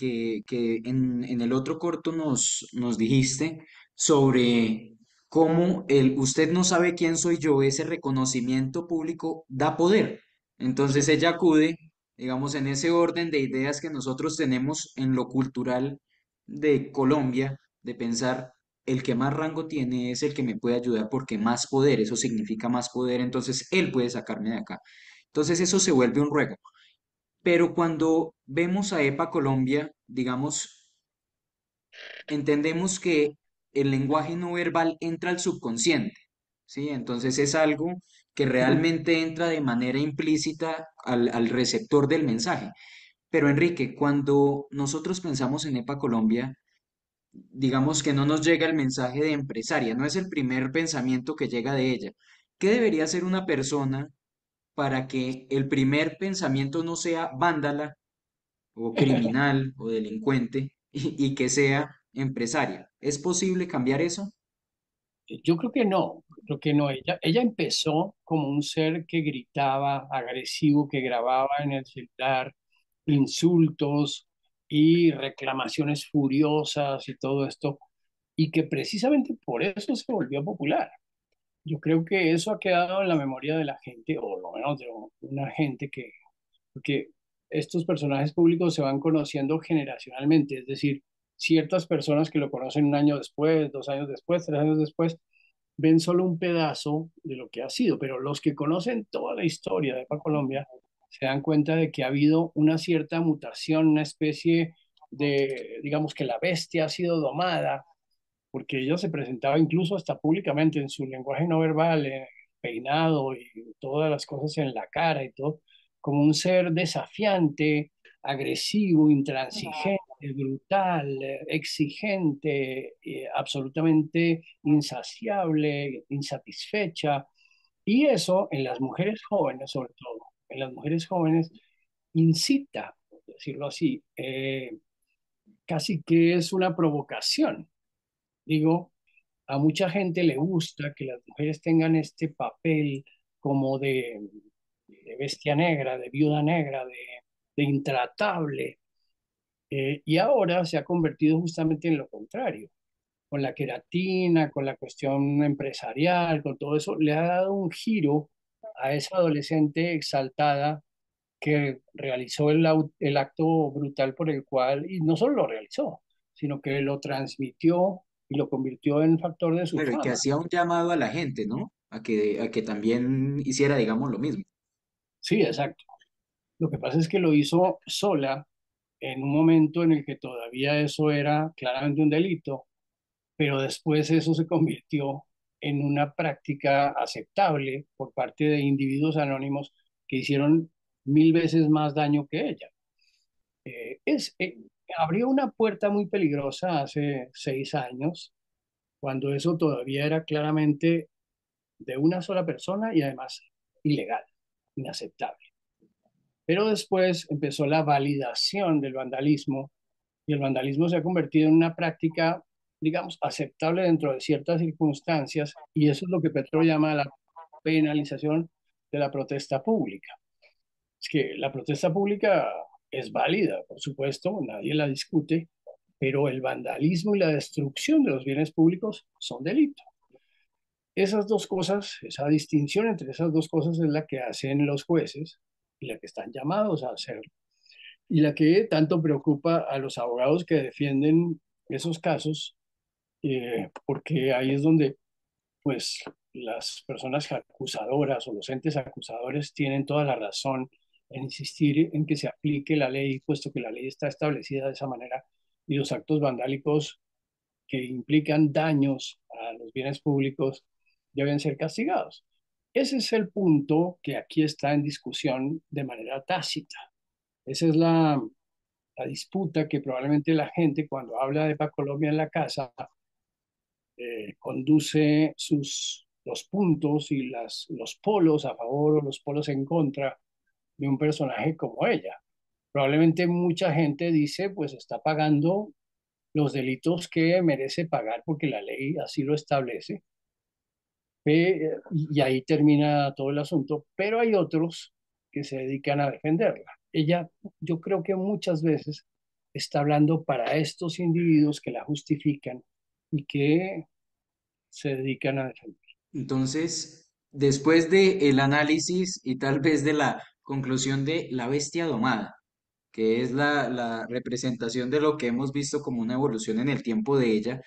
en el otro corto nos dijiste sobre cómo usted no sabe quién soy yo, ese reconocimiento público da poder. Sí. Entonces ella acude, digamos, en ese orden de ideas que nosotros tenemos en lo cultural de Colombia, de pensar el que más rango tiene es el que me puede ayudar porque más poder, eso significa más poder, entonces él puede sacarme de acá. Entonces eso se vuelve un ruego. Pero cuando vemos a EPA Colombia, digamos, entendemos que el lenguaje no verbal entra al subconsciente, ¿sí? Entonces es algo que realmente entra de manera implícita al receptor del mensaje. Pero Enrique, cuando nosotros pensamos en EPA Colombia, digamos que no nos llega el mensaje de empresaria, no es el primer pensamiento que llega de ella. ¿Qué debería hacer una persona para que el primer pensamiento no sea vándala o criminal o delincuente y que sea empresaria? ¿Es posible cambiar eso? Yo creo que no, creo que no. Ella empezó como un ser que gritaba, agresivo, que grababa en el celular insultos y reclamaciones furiosas y todo esto, y que precisamente por eso se volvió popular. Yo creo que eso ha quedado en la memoria de la gente, o lo menos de una gente porque estos personajes públicos se van conociendo generacionalmente, es decir, ciertas personas que lo conocen un año después, 2 años después, 3 años después, ven solo un pedazo de lo que ha sido, pero los que conocen toda la historia de EPA Colombia se dan cuenta de que ha habido una cierta mutación, una especie de, digamos que la bestia ha sido domada, porque ella se presentaba incluso hasta públicamente en su lenguaje no verbal, peinado y todas las cosas en la cara y todo, como un ser desafiante, agresivo, intransigente, brutal, exigente, absolutamente insaciable, insatisfecha. Y eso en las mujeres jóvenes, sobre todo, en las mujeres jóvenes, incita, por decirlo así, casi que es una provocación. Digo, a mucha gente le gusta que las mujeres tengan este papel como de bestia negra, de viuda negra, de intratable, y ahora se ha convertido justamente en lo contrario. Con la queratina, con la cuestión empresarial, con todo eso, le ha dado un giro a esa adolescente exaltada que realizó el acto brutal por el cual, y no solo lo realizó, sino que lo transmitió y lo convirtió en factor de su Claro, y que fama. hacía un llamado a la gente, ¿no? A que también hiciera, digamos, lo mismo. Sí, exacto. Lo que pasa es que lo hizo sola en un momento en el que todavía eso era claramente un delito, pero después eso se convirtió en una práctica aceptable por parte de individuos anónimos que hicieron 1000 veces más daño que ella. Eh, es, eh, Abrió una puerta muy peligrosa hace 6 años, cuando eso todavía era claramente de una sola persona y además ilegal, inaceptable. Pero después empezó la validación del vandalismo y el vandalismo se ha convertido en una práctica, digamos, aceptable dentro de ciertas circunstancias y eso es lo que Petro llama la penalización de la protesta pública. Es que la protesta pública es válida, por supuesto, nadie la discute, pero el vandalismo y la destrucción de los bienes públicos son delitos. Esas dos cosas, esa distinción entre esas dos cosas es la que hacen los jueces y la que están llamados a hacer y la que tanto preocupa a los abogados que defienden esos casos, porque ahí es donde pues las personas acusadoras o los entes acusadores tienen toda la razón en insistir en que se aplique la ley, puesto que la ley está establecida de esa manera y los actos vandálicos que implican daños a los bienes públicos deben ser castigados. Ese es el punto que aquí está en discusión de manera tácita. Esa es la disputa que probablemente la gente cuando habla de Colombia en la casa conduce los puntos y los polos a favor o los polos en contra de un personaje como ella. Probablemente mucha gente dice, pues está pagando los delitos que merece pagar porque la ley así lo establece, y ahí termina todo el asunto, pero hay otros que se dedican a defenderla. Ella, yo creo que muchas veces está hablando para estos individuos que la justifican y que se dedican a defender. Entonces, después de el análisis y tal vez de la conclusión de la bestia domada, que es la representación de lo que hemos visto como una evolución en el tiempo de ella,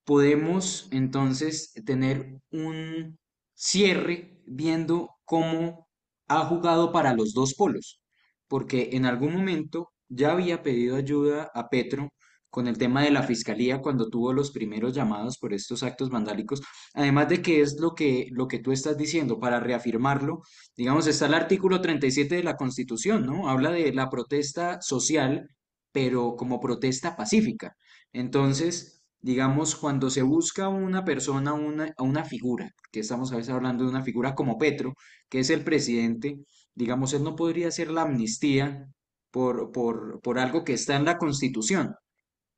podemos entonces tener un cierre viendo cómo ha jugado para los dos polos, porque en algún momento ya había pedido ayuda a Petro con el tema de la fiscalía cuando tuvo los primeros llamados por estos actos vandálicos. Además de que es lo que tú estás diciendo, para reafirmarlo, digamos, está el artículo 37 de la Constitución, ¿no? Habla de la protesta social, pero como protesta pacífica. Entonces, digamos, cuando se busca una persona, una figura, que estamos a veces hablando de una figura como Petro, que es el presidente, digamos, él no podría hacer la amnistía por algo que está en la Constitución,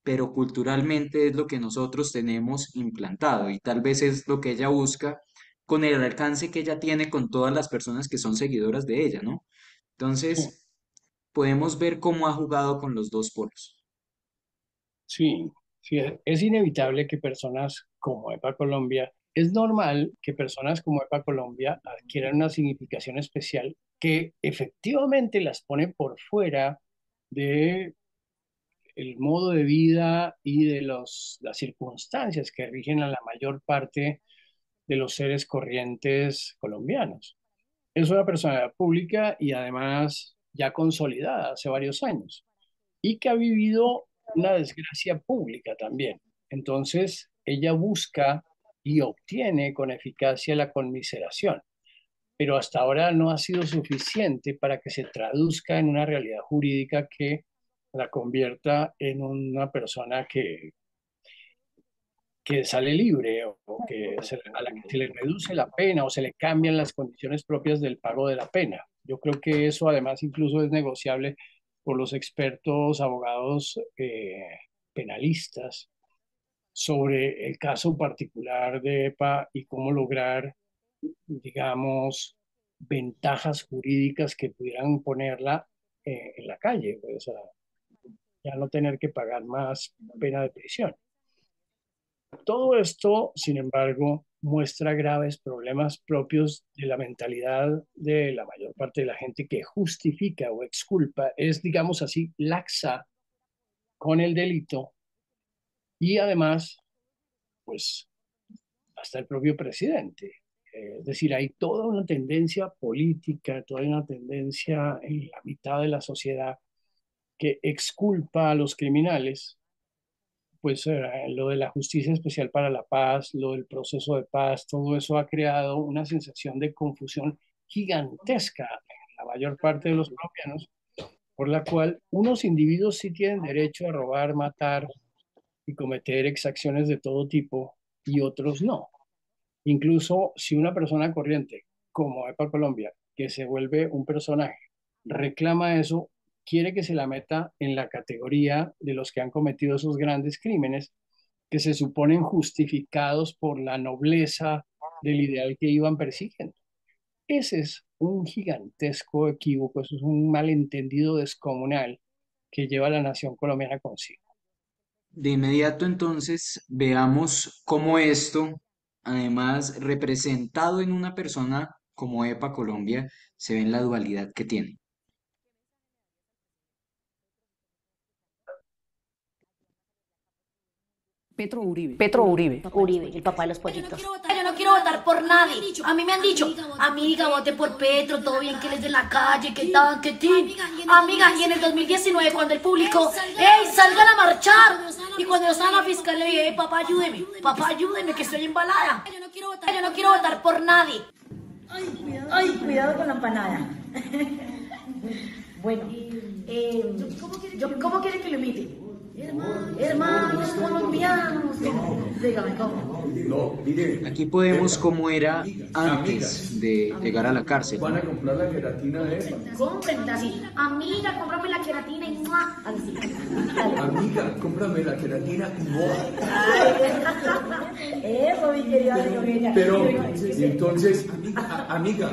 pero culturalmente es lo que nosotros tenemos implantado y tal vez es lo que ella busca con el alcance que ella tiene con todas las personas que son seguidoras de ella, ¿no? Entonces, podemos ver cómo ha jugado con los dos polos. Sí, sí, es inevitable que personas como EPA Colombia, es normal que personas como EPA Colombia adquieran una significación especial que efectivamente las pone por fuera de el modo de vida y de las circunstancias que rigen a la mayor parte de los seres corrientes colombianos. Es una personalidad pública y además ya consolidada hace varios años y que ha vivido una desgracia pública también. Entonces, ella busca y obtiene con eficacia la conmiseración, pero hasta ahora no ha sido suficiente para que se traduzca en una realidad jurídica que la convierta en una persona que sale libre o a la que se le reduce la pena o se le cambian las condiciones propias del pago de la pena. Yo creo que eso además incluso es negociable por los expertos abogados penalistas sobre el caso particular de EPA y cómo lograr, digamos, ventajas jurídicas que pudieran ponerla en la calle, pues, o sea, ya no tener que pagar más pena de prisión. Todo esto, sin embargo, muestra graves problemas propios de la mentalidad de la mayor parte de la gente que justifica o exculpa, es, digamos así, laxa con el delito y además, pues, hasta el propio presidente. Es decir, hay toda una tendencia política, toda una tendencia en la mitad de la sociedad que exculpa a los criminales, pues lo de la Justicia Especial para la Paz, lo del proceso de paz, todo eso ha creado una sensación de confusión gigantesca en la mayor parte de los colombianos, por la cual unos individuos sí tienen derecho a robar, matar y cometer exacciones de todo tipo y otros no. Incluso si una persona corriente, como EPA Colombia, que se vuelve un personaje, reclama eso, quiere que se la meta en la categoría de los que han cometido esos grandes crímenes que se suponen justificados por la nobleza del ideal que iban persiguiendo. Ese es un gigantesco equívoco, eso es un malentendido descomunal que lleva a la nación colombiana consigo. De inmediato entonces veamos cómo esto, además representado en una persona como EPA Colombia, se ve en la dualidad que tiene. Petro Uribe. Petro Uribe. Uribe, el papá de los pollitos. Yo no quiero votar por nadie. A mí me han dicho, amiga, vote por Petro, todo bien que él es de la calle, que tan, que tin. Amiga, y en el 2019 cuando el público, ¡ey, salgan a marchar! Y cuando yo estaba en la fiscalía, le dije, papá, ayúdeme, que estoy embalada. Yo no quiero votar por nadie. Ay, cuidado con la empanada. Bueno, ¿cómo quiere que lo imite? Hermanos colombianos. Dígame cómo. No, mire. Aquí podemos cómo era antes de llegar a la cárcel. Van a comprar la queratina de EPA. Cómprenla así. Amiga, cómprame la queratina y ¡mua! Así. Amiga, cómprame la queratina y ¡mua! Eso, mi querida señorita. Pero, entonces, amiga,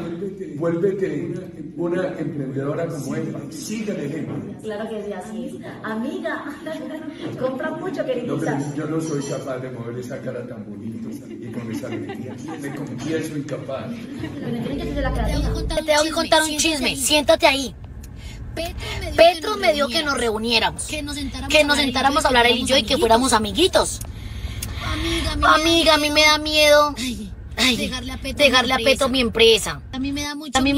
vuélvete una emprendedora como EPA. Sigue el ejemplo. Claro que sí, así es. Amiga, compra mucho, querida. No, pero yo no soy capaz de mover esa cara tan bonita y con esa alegría. Me confieso incapaz. Te tengo que contar un chisme. Siéntate ahí. Petro me dijo que nos reuniéramos, que nos sentáramos a hablar él y yo y que fuéramos amiguitos. Amiga, a mí me da miedo dejarle a Petro mi empresa. A mí me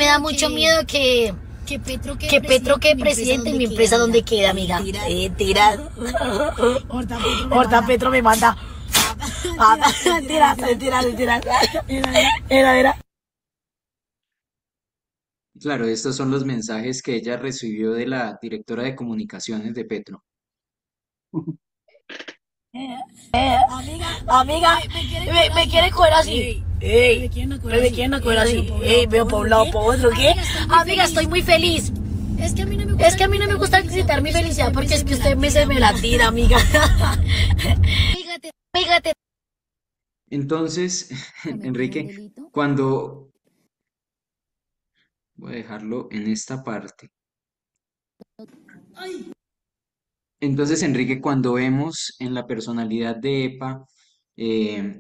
da mucho miedo que Que Petro que presidente en mi empresa donde queda, amiga. Mentira. Horta Petro me manda. Mentira, mentira, mentira. Era. Claro, estos son los mensajes que ella recibió de la directora de comunicaciones de Petro. Amiga, me quieren coger así. Ey, me quieren coger así. Ey, veo para un lado, para otro, ¿qué? Amiga, estoy muy feliz. Es que a mí no me gusta excitar mi felicidad porque es que usted se me la tira, amiga. Fíjate. Entonces, Cometí un Enrique, delito. cuando... Voy a dejarlo en esta parte. Entonces, Enrique, cuando vemos en la personalidad de EPA,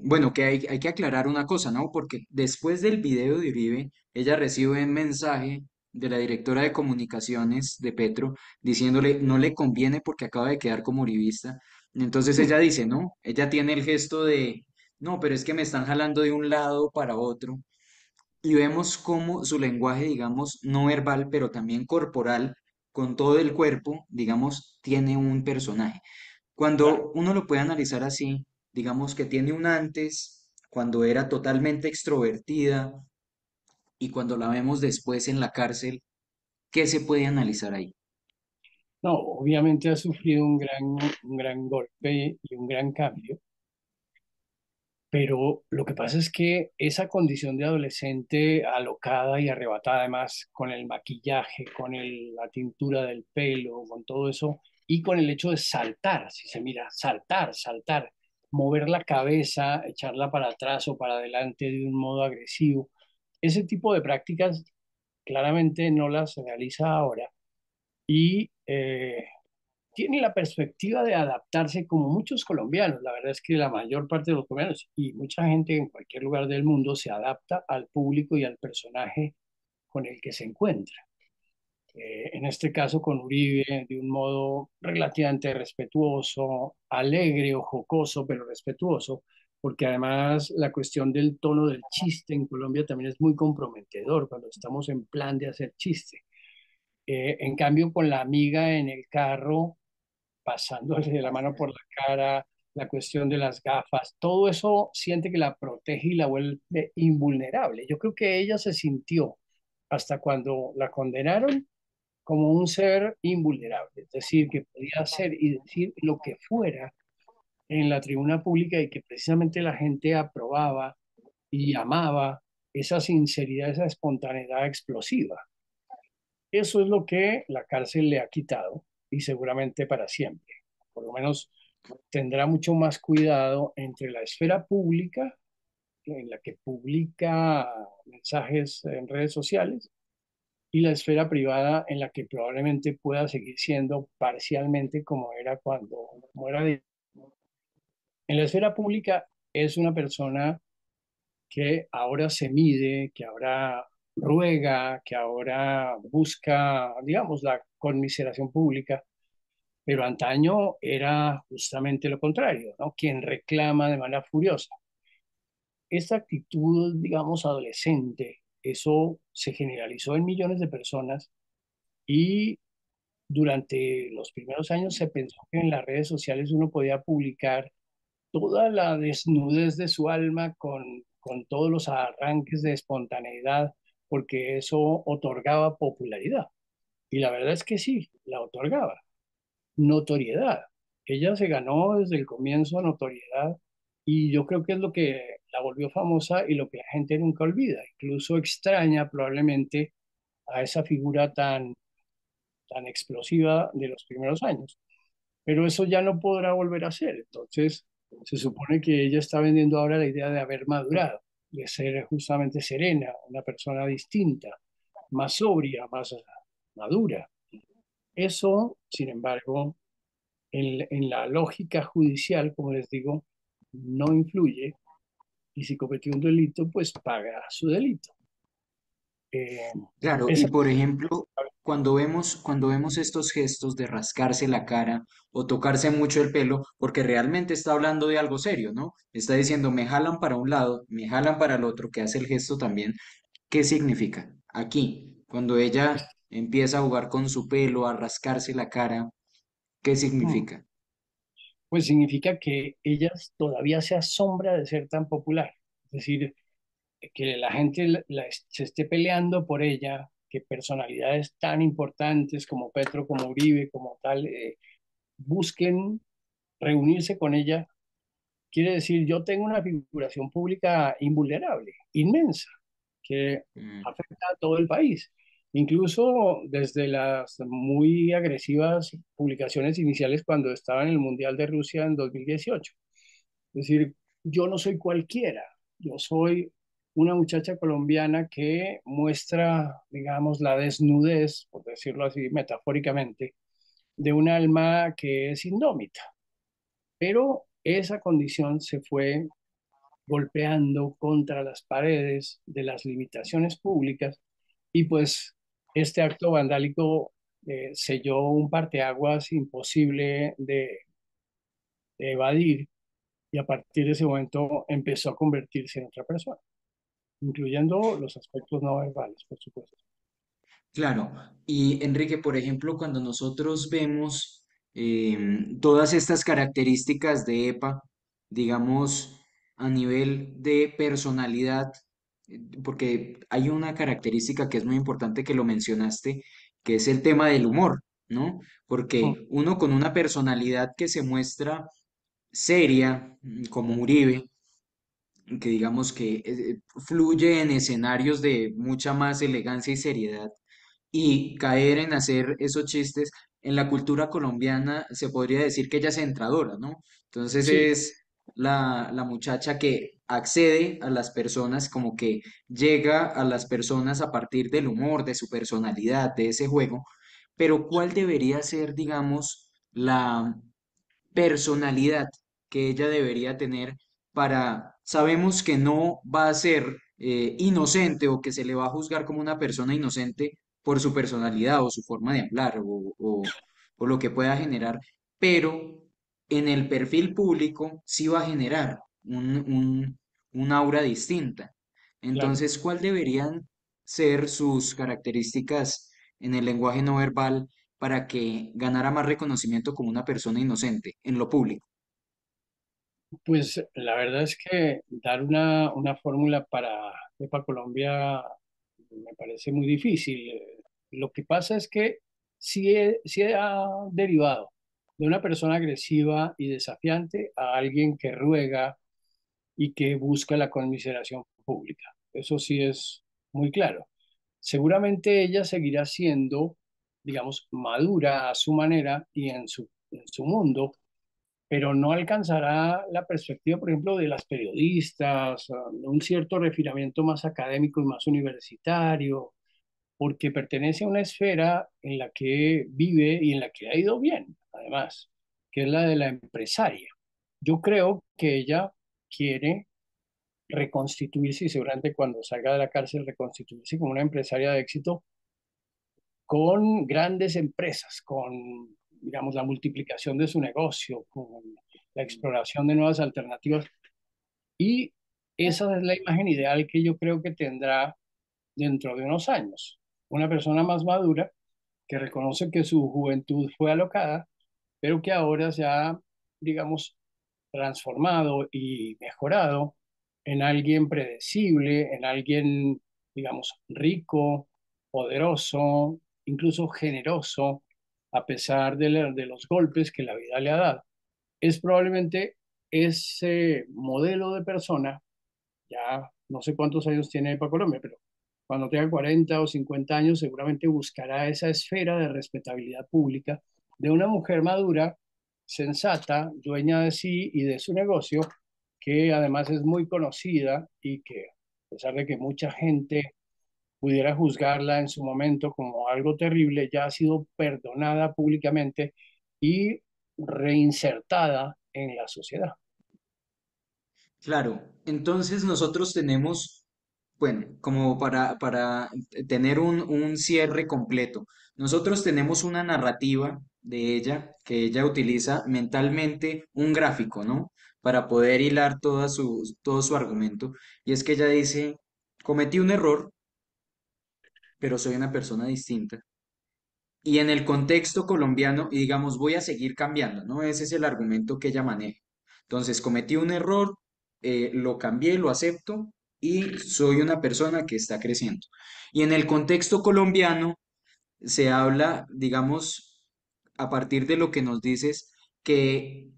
bueno, que hay que aclarar una cosa, ¿no? Porque después del video de Uribe, ella recibe un mensaje de la directora de comunicaciones de Petro diciéndole no le conviene porque acaba de quedar como uribista. Entonces ella dice, no, ella tiene el gesto de, no, pero es que me están jalando de un lado para otro. Y vemos cómo su lenguaje, digamos, no verbal, pero también corporal, con todo el cuerpo, digamos, tiene un personaje. Claro. Cuando uno lo puede analizar así, digamos que tiene un antes, cuando era totalmente extrovertida y cuando la vemos después en la cárcel, ¿qué se puede analizar ahí? No, obviamente ha sufrido un gran golpe y un gran cambio, pero lo que pasa es que esa condición de adolescente alocada y arrebatada, además con el maquillaje, con la tintura del pelo, con todo eso, y con el hecho de saltar, si se mira, saltar, mover la cabeza, echarla para atrás o para adelante de un modo agresivo, ese tipo de prácticas claramente no las realiza ahora y tiene la perspectiva de adaptarse como muchos colombianos. La verdad es que la mayor parte de los colombianos y mucha gente en cualquier lugar del mundo se adapta al público y al personaje con el que se encuentra. En este caso con Uribe, de un modo relativamente respetuoso, alegre o jocoso, pero respetuoso, porque además la cuestión del tono del chiste en Colombia también es muy comprometedor cuando estamos en plan de hacer chiste. En cambio, con la amiga en el carro, pasándole la mano por la cara, la cuestión de las gafas, todo eso siente que la protege y la vuelve invulnerable. Yo creo que ella se sintió, hasta cuando la condenaron, como un ser invulnerable, es decir, que podía hacer y decir lo que fuera en la tribuna pública y que precisamente la gente aprobaba y amaba esa sinceridad, esa espontaneidad explosiva. Eso es lo que la cárcel le ha quitado y seguramente para siempre. Por lo menos tendrá mucho más cuidado entre la esfera pública, en la que publica mensajes en redes sociales, y la esfera privada en la que probablemente pueda seguir siendo parcialmente como era como era. En la esfera pública es una persona que ahora se mide, que ahora ruega, que ahora busca, digamos, la conmiseración pública, pero antaño era justamente lo contrario, ¿no? Quien reclama de manera furiosa. Esta actitud, digamos, adolescente, eso se generalizó en millones de personas y durante los primeros años se pensó que en las redes sociales uno podía publicar toda la desnudez de su alma con todos los arranques de espontaneidad, porque eso otorgaba popularidad. Y la verdad es que sí, la otorgaba. Notoriedad. Ella se ganó desde el comienzo notoriedad y yo creo que es lo que la volvió famosa y lo que la gente nunca olvida. Incluso extraña probablemente a esa figura tan explosiva de los primeros años. Pero eso ya no podrá volver a ser. Entonces, se supone que ella está vendiendo ahora la idea de haber madurado, de ser justamente serena, una persona distinta, más sobria, más madura. Eso, sin embargo, en la lógica judicial, como les digo, no influye y si cometió un delito, pues paga su delito. Eh, Claro, y esa, por ejemplo, cuando vemos estos gestos de rascarse la cara o tocarse mucho el pelo, porque realmente está hablando de algo serio, ¿no? Está diciendo, me jalan para un lado, me jalan para el otro, que hace el gesto también. ¿Qué significa? Aquí, cuando ella empieza a jugar con su pelo, a rascarse la cara. ¿Qué Mm. significa? Pues significa que ella todavía se asombra de ser tan popular. Es decir, que la gente se esté peleando por ella, que personalidades tan importantes como Petro, como Uribe, como tal, busquen reunirse con ella, quiere decir, yo tengo una figuración pública invulnerable, inmensa, que Mm, afecta a todo el país. Incluso desde las muy agresivas publicaciones iniciales cuando estaba en el Mundial de Rusia en 2018. Es decir, yo no soy cualquiera, yo soy una muchacha colombiana que muestra, digamos, la desnudez, por decirlo así metafóricamente, de un alma que es indómita. Pero esa condición se fue golpeando contra las paredes de las limitaciones públicas y pues este acto vandálico selló un parteaguas imposible de evadir y a partir de ese momento empezó a convertirse en otra persona, incluyendo los aspectos no verbales, por supuesto. claro, y Enrique, por ejemplo, cuando nosotros vemos todas estas características de EPA, digamos, a nivel de personalidad, porque hay una característica que es muy importante que lo mencionaste, que es el tema del humor, ¿no? Mm. Porque uno con una personalidad que se muestra seria, como Uribe, que digamos que fluye en escenarios de mucha más elegancia y seriedad, y caer en hacer esos chistes, en la cultura colombiana se podría decir que ella es entradora, ¿no? Entonces Sí, es la muchacha que accede a las personas, como que llega a las personas a partir del humor, de su personalidad, de ese juego, pero ¿cuál debería ser, digamos, la personalidad que ella debería tener para, sabemos que no va a ser inocente o que se le va a juzgar como una persona inocente por su personalidad o su forma de hablar o lo que pueda generar, pero en el perfil público sí va a generar un aura distinta. claro. Entonces, ¿cuál deberían ser sus características en el lenguaje no verbal para que ganara más reconocimiento como una persona inocente en lo público? Pues la verdad es que dar una fórmula para EPA Colombia me parece muy difícil. Lo que pasa es que sí ha derivado de una persona agresiva y desafiante a alguien que ruega y que busca la conmiseración pública. Eso sí es muy claro. Seguramente ella seguirá siendo, digamos, madura a su manera y en su mundo, pero no alcanzará la perspectiva, por ejemplo, de las periodistas, un cierto refinamiento más académico y más universitario, porque pertenece a una esfera en la que vive y en la que ha ido bien, además, que es la de la empresaria. Yo creo que ella quiere reconstituirse y seguramente cuando salga de la cárcel reconstituirse como una empresaria de éxito con grandes empresas, con, digamos, la multiplicación de su negocio, con la exploración de nuevas alternativas. Y esa es la imagen ideal que yo creo que tendrá dentro de unos años. Una persona más madura que reconoce que su juventud fue alocada, pero que ahora se ha, digamos, transformado y mejorado en alguien predecible, en alguien, digamos, rico, poderoso, incluso generoso, a pesar de los golpes que la vida le ha dado. Es probablemente ese modelo de persona, ya no sé cuántos años tiene para Colombia, pero cuando tenga 40 o 50 años seguramente buscará esa esfera de respetabilidad pública de una mujer madura, sensata, dueña de sí y de su negocio, que además es muy conocida y que, a pesar de que mucha gente pudiera juzgarla en su momento como algo terrible, ya ha sido perdonada públicamente y reinsertada en la sociedad. Claro, entonces nosotros tenemos, bueno, como para tener un cierre completo, nosotros tenemos una narrativa de ella que ella utiliza mentalmente un gráfico, ¿no? Para poder hilar todo su argumento. Y es que ella dice, cometí un error, pero soy una persona distinta. Y en el contexto colombiano, y digamos, voy a seguir cambiando, ¿no? Ese es el argumento que ella maneja. Entonces, cometí un error, lo cambié, lo acepto y soy una persona que está creciendo. Y en el contexto colombiano se habla, digamos, a partir de lo que nos dices, que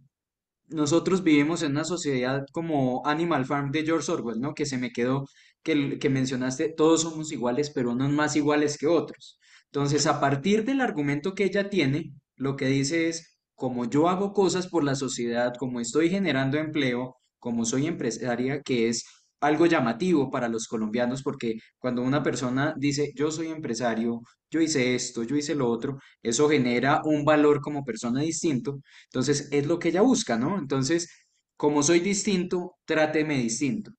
nosotros vivimos en una sociedad como Animal Farm de George Orwell, ¿no? Que se me quedó, que mencionaste, todos somos iguales, pero unos más iguales que otros. Entonces, a partir del argumento que ella tiene, lo que dice es, como yo hago cosas por la sociedad, como estoy generando empleo, como soy empresaria, que es algo llamativo para los colombianos, porque cuando una persona dice, yo soy empresario, yo hice esto, yo hice lo otro, eso genera un valor como persona distinto. Entonces, es lo que ella busca, ¿no? Entonces, como soy distinto, tráteme distinto.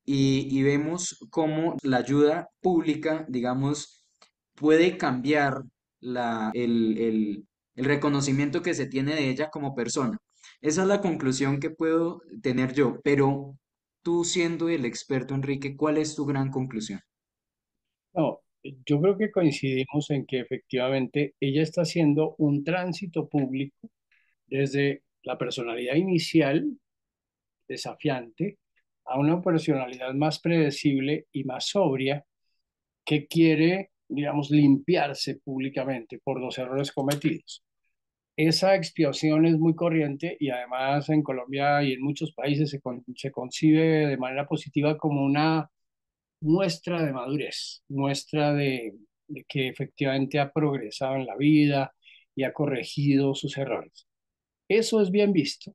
Y vemos cómo la ayuda pública, digamos, puede cambiar el reconocimiento que se tiene de ella como persona. Esa es la conclusión que puedo tener yo, pero tú siendo el experto, Enrique, ¿cuál es tu gran conclusión? No, yo creo que coincidimos en que efectivamente ella está haciendo un tránsito público desde la personalidad inicial, desafiante, a una personalidad más predecible y más sobria que quiere, digamos, limpiarse públicamente por los errores cometidos. Esa expiación es muy corriente y además en Colombia y en muchos países se concibe de manera positiva como una muestra de madurez, muestra de que efectivamente ha progresado en la vida y ha corregido sus errores. Eso es bien visto,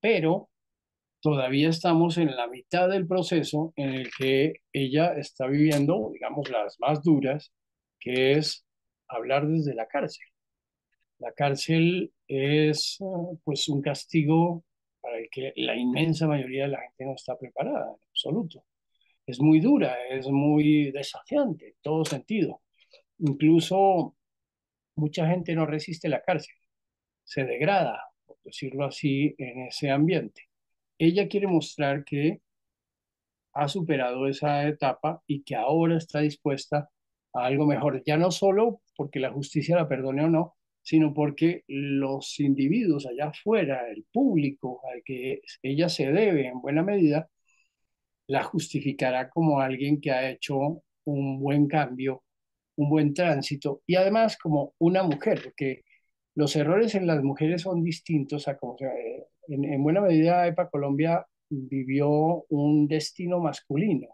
pero todavía estamos en la mitad del proceso en el que ella está viviendo, digamos, las más duras, que es hablar desde la cárcel. La cárcel es pues un castigo para el que la inmensa mayoría de la gente no está preparada en absoluto. Es muy dura, es muy desafiante en todo sentido. Incluso mucha gente no resiste la cárcel, se degrada, por decirlo así, en ese ambiente. Ella quiere mostrar que ha superado esa etapa y que ahora está dispuesta a algo mejor, ya no solo porque la justicia la perdone o no, sino porque los individuos allá afuera, el público al que ella se debe en buena medida, la justificará como alguien que ha hecho un buen cambio, un buen tránsito y además como una mujer, porque los errores en las mujeres son distintos a como en buena medida EPA Colombia vivió un destino masculino.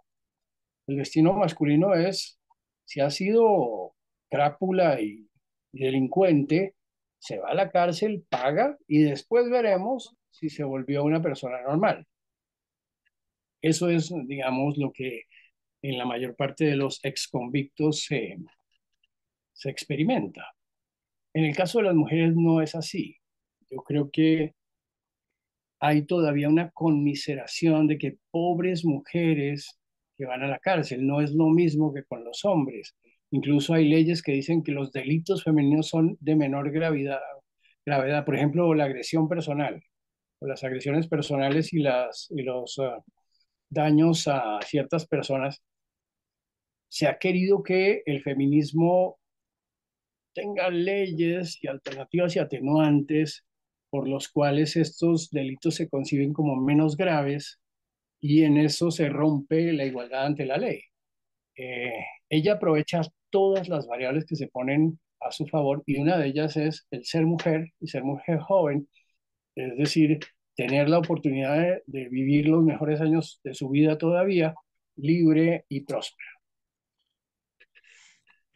El destino masculino es, si ha sido crápula y delincuente, se va a la cárcel, paga y después veremos si se volvió una persona normal. Eso es, digamos, lo que en la mayor parte de los exconvictos se experimenta. En el caso de las mujeres no es así. Yo creo que hay todavía una conmiseración de que pobres mujeres que van a la cárcel no es lo mismo que con los hombres. Incluso hay leyes que dicen que los delitos femeninos son de menor gravedad. Por ejemplo, la agresión personal, o las agresiones personales y los daños a ciertas personas. Se ha querido que el feminismo tenga leyes y alternativas y atenuantes por los cuales estos delitos se conciben como menos graves y en eso se rompe la igualdad ante la ley. Eh, Ella aprovecha todas las variables que se ponen a su favor y una de ellas es el ser mujer y ser mujer joven, es decir, tener la oportunidad de vivir los mejores años de su vida todavía libre y próspera.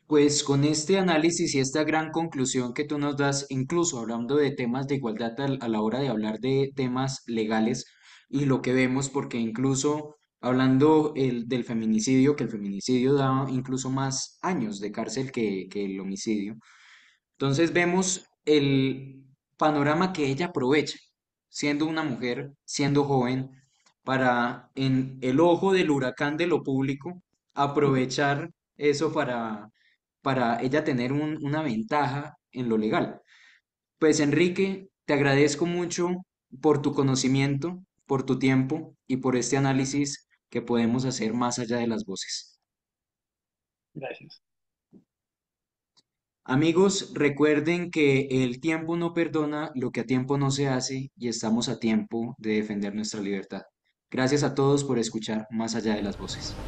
Pues con este análisis y esta gran conclusión que tú nos das, incluso hablando de temas de igualdad a la hora de hablar de temas legales y lo que vemos, porque incluso hablando del feminicidio, que el feminicidio da incluso más años de cárcel que el homicidio, entonces vemos el panorama que ella aprovecha, siendo una mujer, siendo joven, para en el ojo del huracán de lo público, aprovechar eso para ella tener una ventaja en lo legal. Pues Enrique, te agradezco mucho por tu conocimiento, por tu tiempo y por este análisis que podemos hacer más allá de las voces. Gracias. Amigos, recuerden que el tiempo no perdona lo que a tiempo no se hace y estamos a tiempo de defender nuestra libertad. Gracias a todos por escuchar Más allá de las voces.